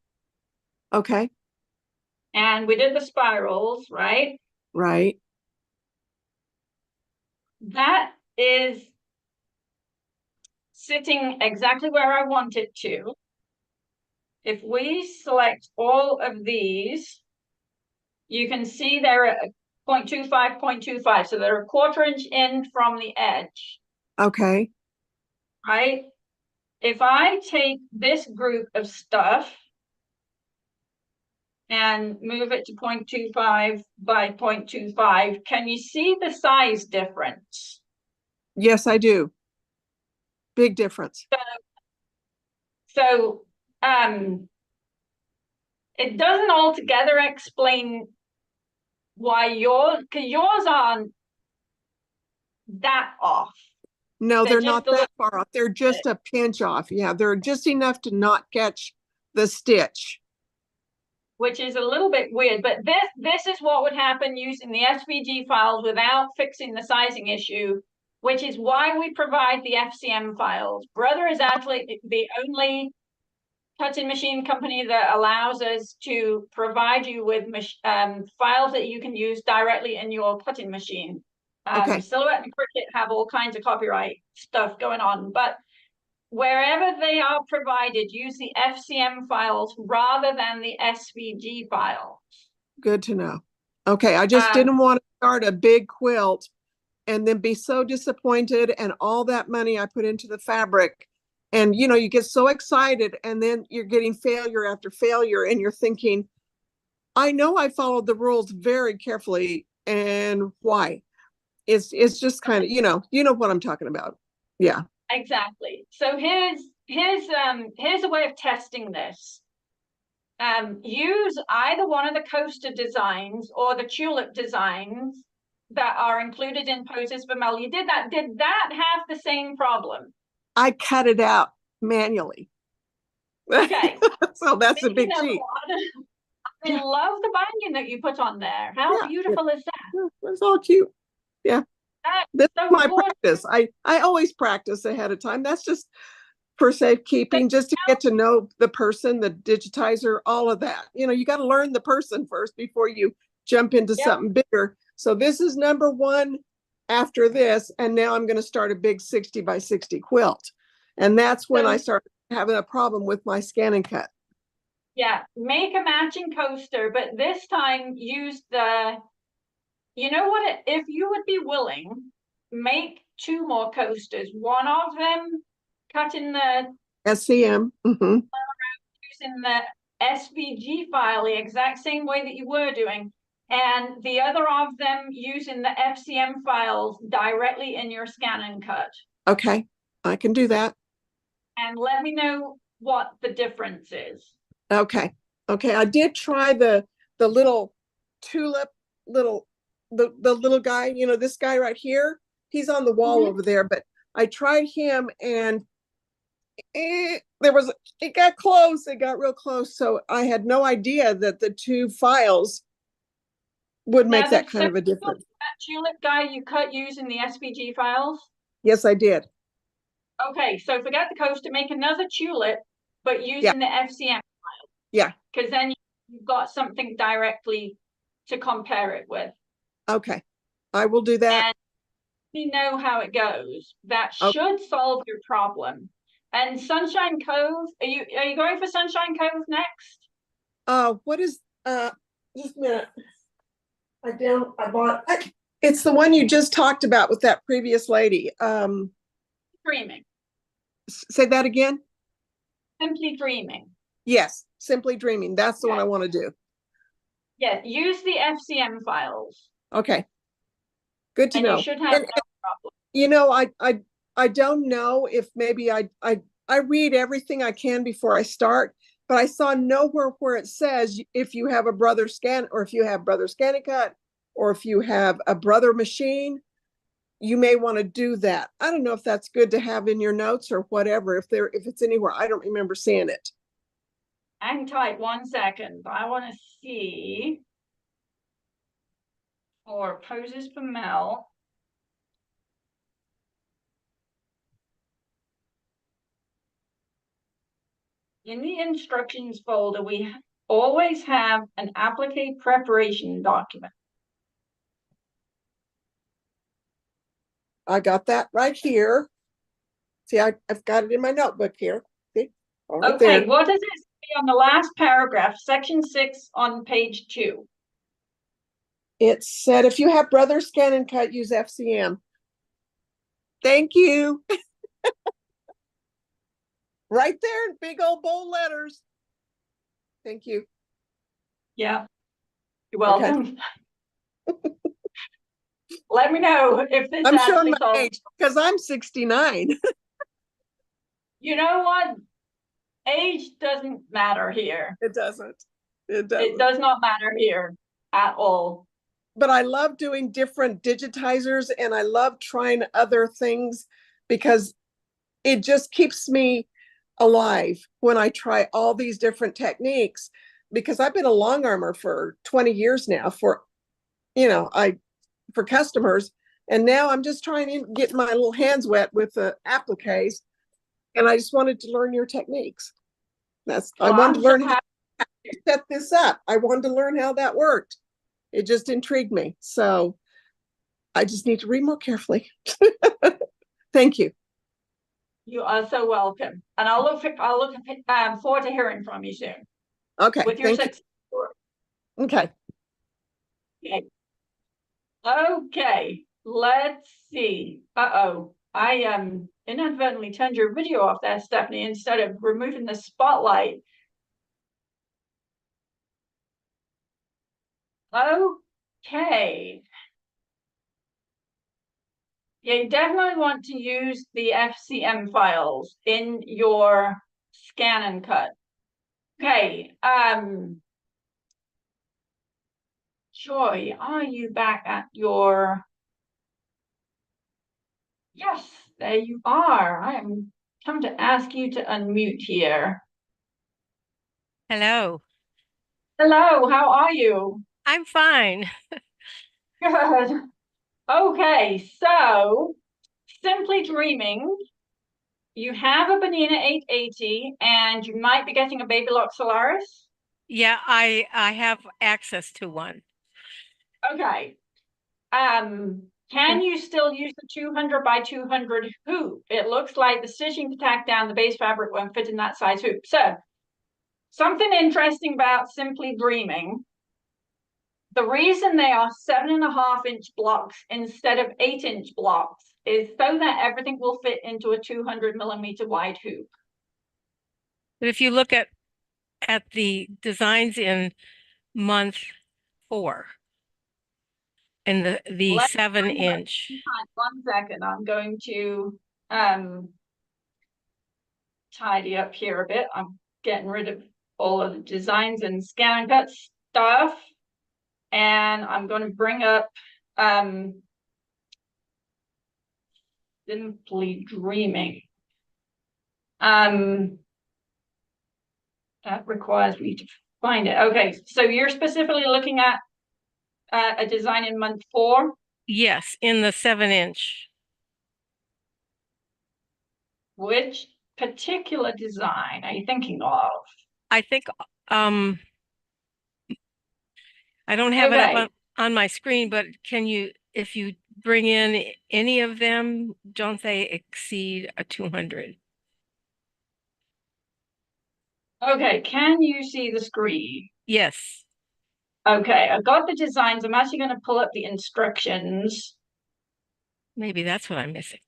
Okay. And we did the spirals, right? Right. That is sitting exactly where I want it to. If we select all of these, you can see they're at 0.25, 0.25. So they're a 1/4 inch in from the edge. Okay. Right? If I take this group of stuff and move it to 0.25 by 0.25, can you see the size difference? Yes, I do. Big difference. So it doesn't altogether explain why because yours aren't that off. No, They're they're just not a that far off. They're just a pinch off. Yeah, they're just enough to not catch the stitch. which is a little bit weird, but this is what would happen using the SVG files without fixing the sizing issue, which is why we provide the FCM files. Brother is actually the only cutting machine company that allows us to provide you with files that you can use directly in your cutting machine. Okay. Silhouette and Cricut have all kinds of copyright stuff going on, but wherever they are provided, use the FCM files rather than the SVG files. Good to know. Okay, I just didn't want to start a big quilt and then be so disappointed, and all that money I put into the fabric. And, you know, you get so excited and then you're getting failure after failure and you're thinking, I know I followed the rules very carefully, and why? It's just kind of, you know what I'm talking about. Yeah. Exactly. So here's a way of testing this. Use either one of the coaster designs or the tulip designs that are included in Poses for MEL. Did that have the same problem? I cut it out manually. Okay. So that's a big cheat. I love the binding that you put on there. How beautiful is that? It's all cute. Yeah. That's so my practice. I always practice ahead of time. That's just for safekeeping, just to get to know the person, the digitizer, all of that. You know, you got to learn the person first before you jump into something bigger. So this is number one after this. And now I'm going to start a big 60 by 60 quilt. And that's when I started having a problem with my ScanNCut. Yeah, make a matching coaster, but this time use the, you know what, if you would be willing, make 2 more coasters. One of them cut in the SCM, using the SVG file the exact same way that you were doing, and the other of them using the FCM files directly in your ScanNCut. Okay, I can do that. And let me know what the difference is. Okay. I did try the little tulip, the little guy, you know, this guy right here, he's on the wall over there, but I tried him and it got close. It got real close. So I had no idea that the 2 files would make that kind of a difference. That tulip guy you cut using the SVG files? Yes, I did. Okay, so forget the coaster, make another tulip, but using the FCM file. Yeah. Because then you've got something directly to compare it with. Okay, I will do that. And you know how it goes. That should solve your problem. And Sunshine Cove, are you going for Sunshine Cove next? What is just a minute. It's the one you just talked about with that previous lady. Dreaming. Say that again. Simply Dreaming. Yes, Simply Dreaming. That's the one I want to do. Yeah, use the FCM files. Okay. Good to know. You should have no problem. You know, I don't know if maybe I read everything I can before I start, but I saw nowhere where it says if you have a Brother Scan, or if you have Brother ScanNCut, or if you have a Brother machine, you may want to do that. I don't know if that's good to have in your notes or whatever, if it's anywhere. I don't remember seeing it. Hang tight 1 second. I want to see for Poses for MEL. In the instructions folder, we always have an applique preparation document. I got that right here. See, I've got it in my notebook here. See? Right Okay, there. what does it say on the last paragraph, section 6 on page 2? It said, if you have Brother ScanNCut, use FCM. Thank you. Right there in big old bold letters. Thank you. Yeah, you're welcome. Okay. Let me know if this I'm actually showing my age because I'm 69. You know what? Age doesn't matter here. It doesn't. It does not matter here at all. But I love doing different digitizers, and I love trying other things because it just keeps me alive when I try all these different techniques, because I've been a long armor for 20 years now for, for customers. And now I'm just trying to get my little hands wet with the appliques. And I just wanted to learn your techniques. I wanted to learn how to set this up. I wanted to learn how that worked. It just intrigued me. So I just need to read more carefully. Thank you. You are so welcome. And I'll look forward to hearing from you soon. Okay. With your thank you. Okay. Okay. Okay. Let's see. Uh-oh. I inadvertently turned your video off there, Stephanie, instead of removing the spotlight. Okay. Yeah, you definitely want to use the FCM files in your ScanNCut. Okay. Joy, are you back at your... Yes, there you are. I am come to ask you to unmute here. Hello. Hello, how are you? I'm fine. Good. Okay, so Simply Dreaming, you have a Bonina 880 and you might be getting a Babylock Solaris. Yeah, I have access to one. Okay. Can you still use the 200 by 200 hoop? It looks like the stitching to tack down the base fabric won't fit in that size hoop. So, something interesting about Simply Dreaming. The reason they are 7.5-inch blocks instead of 8-inch blocks is so that everything will fit into a 200 millimeter wide hoop. But if you look at the designs in month 4 and the Let's 7-inch. 1 second, I'm going to tidy up here a bit. I'm getting rid of all of the designs and ScanNCut stuff. And I'm going to bring up Simply Dreaming. That requires me to find it. Okay, so you're specifically looking at a design in month 4? Yes, in the 7-inch. Which particular design are you thinking of? I think I don't have it up on my screen, but can you, if you bring in any of them, don't they exceed a 200? Okay, can you see the screen? Yes. Okay, I've got the designs. I'm actually going to pull up the instructions. Maybe that's what I'm missing.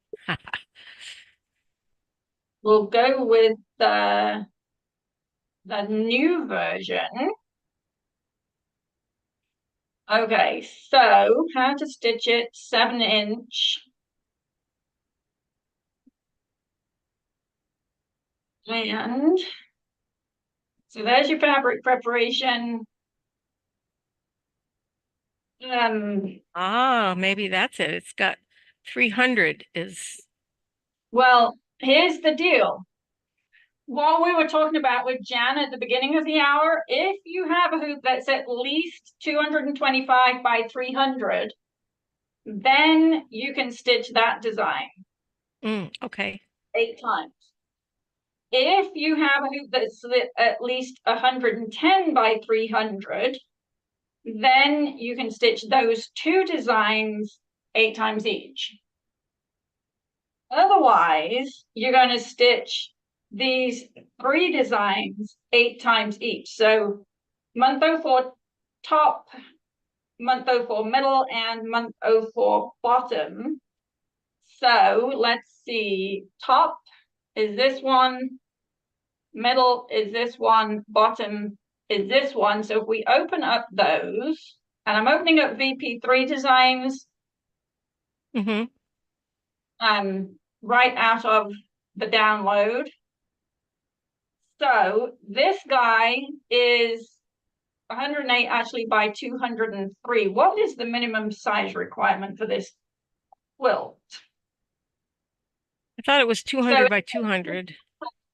We'll go with the new version. Okay, so how to stitch it, 7-inch. And so there's your fabric preparation. Maybe that's it. It's got 300 is. Well, here's the deal. What we were talking about with Jan at the beginning of the hour, if you have a hoop that's at least 225 by 300, then you can stitch that design. Okay. 8 times. If you have a hoop that's at least 110 by 300, then you can stitch those 2 designs 8 times each. Otherwise, you're going to stitch these 3 designs 8 times each. So month 04 top, month 04 middle, and month 04 bottom. So let's see, top is this one, middle is this one, bottom is this one. So if we open up those, and I'm opening up VP3 designs, right out of the download. So this guy is 108 actually by 203. What is the minimum size requirement for this quilt? I thought it was 200 by 200.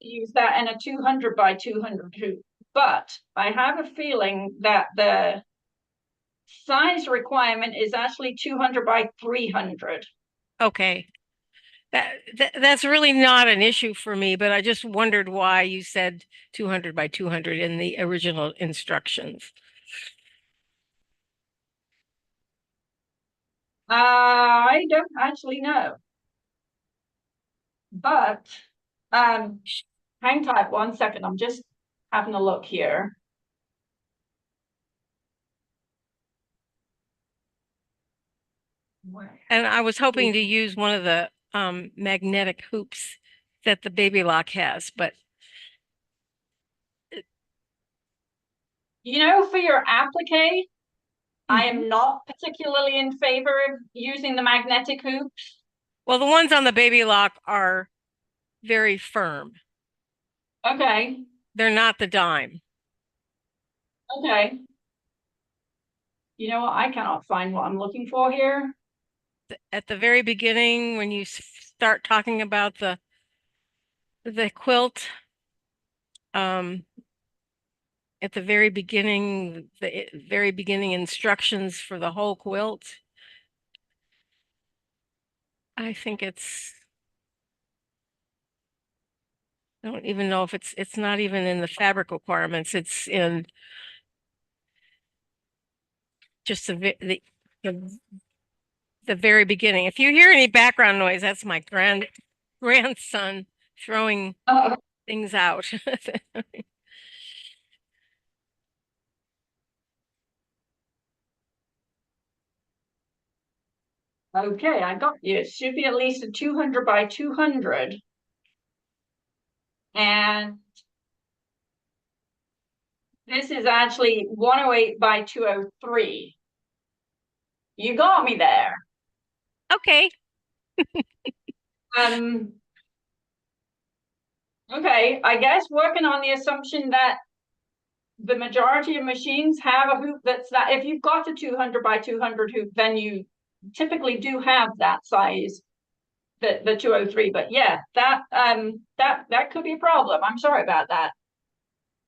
use that in a 200 by 200 hoop, but I have a feeling that the size requirement is actually 200 by 300. Okay. That's really not an issue for me, but I just wondered why you said 200 by 200 in the original instructions. I don't actually know. But hang tight 1 second. I'm just having a look here. And I was hoping to use one of the magnetic hoops that the Babylock has, but You know, for your applique, I am not particularly in favor of using the magnetic hoops. well, the ones on the Babylock are very firm. Okay, They're not the dime. okay. You know what? I cannot find what I'm looking for here. At the very beginning, when you start talking about the quilt, at the very beginning instructions for the whole quilt, I think I don't even know if it's not even in the fabric requirements. It's in just the very beginning. If you hear any background noise, that's my grandson throwing things out. Okay, I got you. It should be at least a 200 by 200. And this is actually 108 by 203. You got me there. Okay. Okay, I guess working on the assumption that the majority of machines have a hoop that's that. If you've got a 200 by 200 hoop, then you typically do have that size, the 203. But yeah, that could be a problem. I'm sorry about that.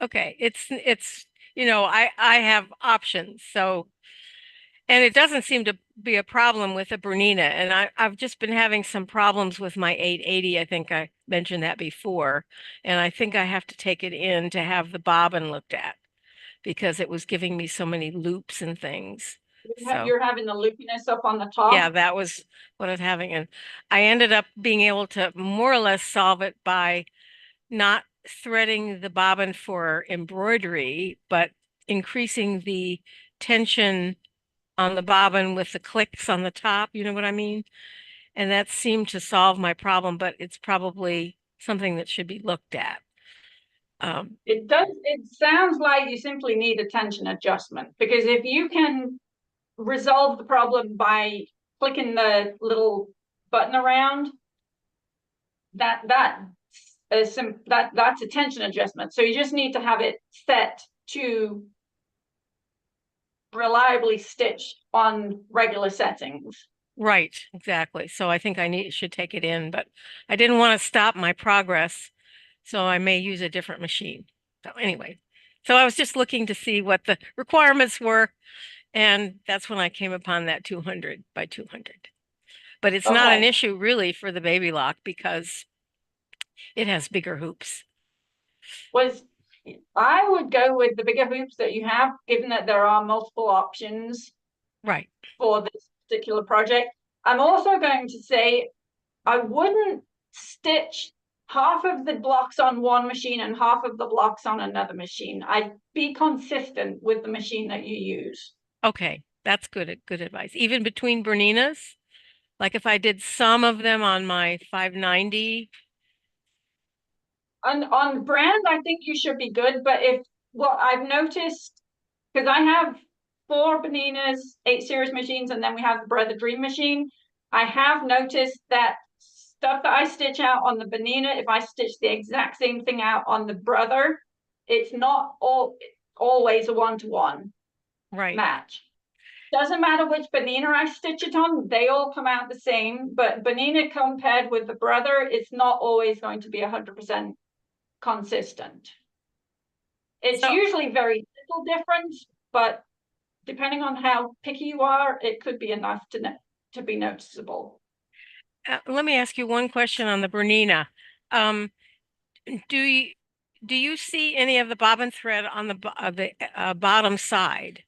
Okay. It's I have options. So, and it doesn't seem to be a problem with the Bernina. And I've just been having some problems with my 880. I think I mentioned that before. And I think I have to take it in to have the bobbin looked at because it was giving me so many loops and things. So You're having the loopiness up on the top. yeah, that was what I was having. And I ended up being able to more or less solve it by not threading the bobbin for embroidery, but increasing the tension on the bobbin with the clicks on the top. You know what I mean? And that seemed to solve my problem, but it's probably something that should be looked at. It sounds like you simply need a tension adjustment, because if you can resolve the problem by clicking the little button around, that's a tension adjustment. So you just need to have it set to reliably stitch on regular settings. Right, exactly. So I think should take it in, but I didn't want to stop my progress, so I may use a different machine. So anyway, so I was just looking to see what the requirements were, and that's when I came upon that 200 by 200. But it's not an issue really for the Babylock because it has bigger hoops. I would go with the bigger hoops that you have, given that there are multiple options Right. for this particular project. I'm also going to say I wouldn't stitch half of the blocks on one machine and half of the blocks on another machine. I'd be consistent with the machine that you use. Okay, that's good advice. Even between Berninas, like if I did some of them on my 590. On brand, I think you should be good, but what I've noticed, because I have 4 Beninas 8 series machines, and then we have the Brother Dream machine. I have noticed that stuff that I stitch out on the Benina, if I stitch the exact same thing out on the Brother, it's not always a one-to-one match. Doesn't matter which Benina I stitch it on, they all come out the same, but Benina compared with the Brother, it's not always going to be 100% consistent. It's So- usually very little difference, but depending on how picky you are, it could be enough to be noticeable. Let me ask you one question on the Bernina. Do you see any of the bobbin thread on the bottom side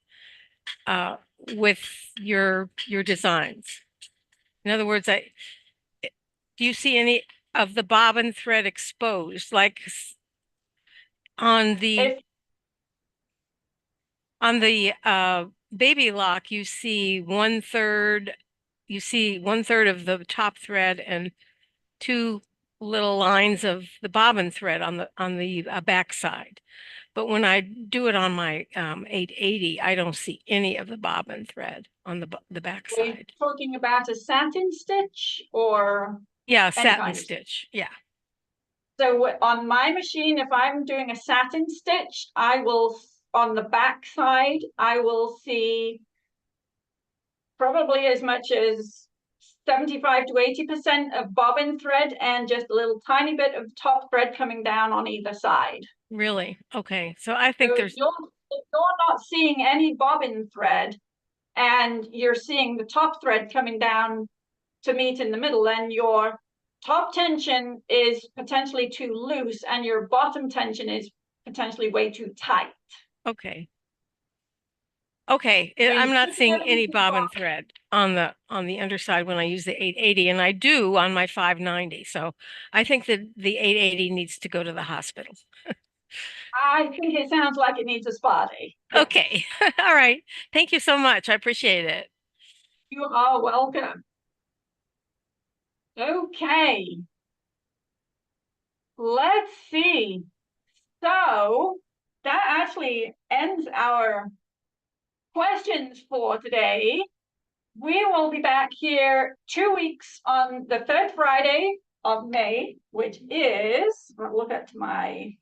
with your designs? In other words, do you see any of the bobbin thread exposed, like on the Babylock? You see one third of the top thread and two little lines of the bobbin thread on the back side. But when I do it on my 880, I don't see any of the bobbin thread on the back Are you side. talking about a satin stitch or Yeah, any satin kind of stitch. Yeah. So on my machine, if I'm doing a satin stitch, I will, on the back side, I will see probably as much as 75 to 80% of bobbin thread and just a little tiny bit of top thread coming down on either side. Really? Okay. So I think So there's if you're not seeing any bobbin thread and you're seeing the top thread coming down to meet in the middle, then your top tension is potentially too loose and your bottom tension is potentially way too tight. okay. Okay, So I'm not you seeing should any get bobbin thread on the underside when I use the 880, and I do on my 590. So I think that the 880 needs to go to the hospital. I think it sounds like it needs a spa day. Yeah. Okay. All right. Thank you so much. I appreciate it. You are welcome. Okay. Let's see. So that actually ends our questions for today. We will be back here 2 weeks on the third Friday of May, which is, I'll look at my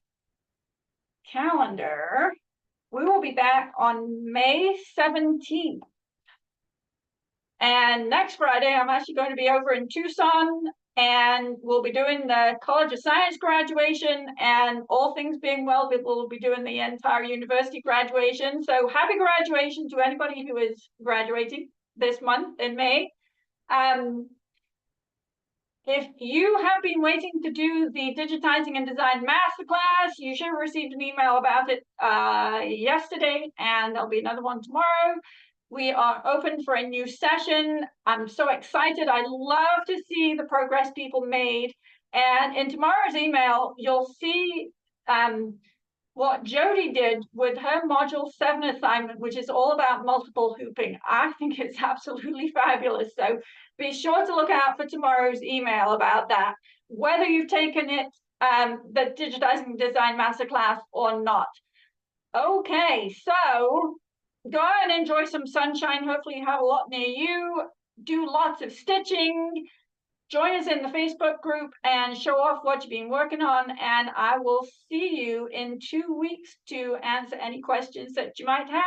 calendar. We will be back on May 17th. And next Friday, I'm actually going to be over in Tucson and we'll be doing the College of Science graduation, and all things being well, we'll be doing the entire university graduation. So happy graduation to anybody who is graduating this month in May. If you have been waiting to do the Digitizing and Design Masterclass, you should have received an email about it yesterday, and there'll be another one tomorrow. We are open for a new session. I'm so excited. I love to see the progress people made. And in tomorrow's email, you'll see what Jody did with her Module 7 assignment, which is all about multiple hooping. I think it's absolutely fabulous. So be sure to look out for tomorrow's email about that, whether you've taken it, the Digitizing Design Masterclass or not. Okay, so go out and enjoy some sunshine. Hopefully you have a lot near you. Do lots of stitching. Join us in the Facebook group and show off what you've been working on. And I will see you in 2 weeks to answer any questions that you might have.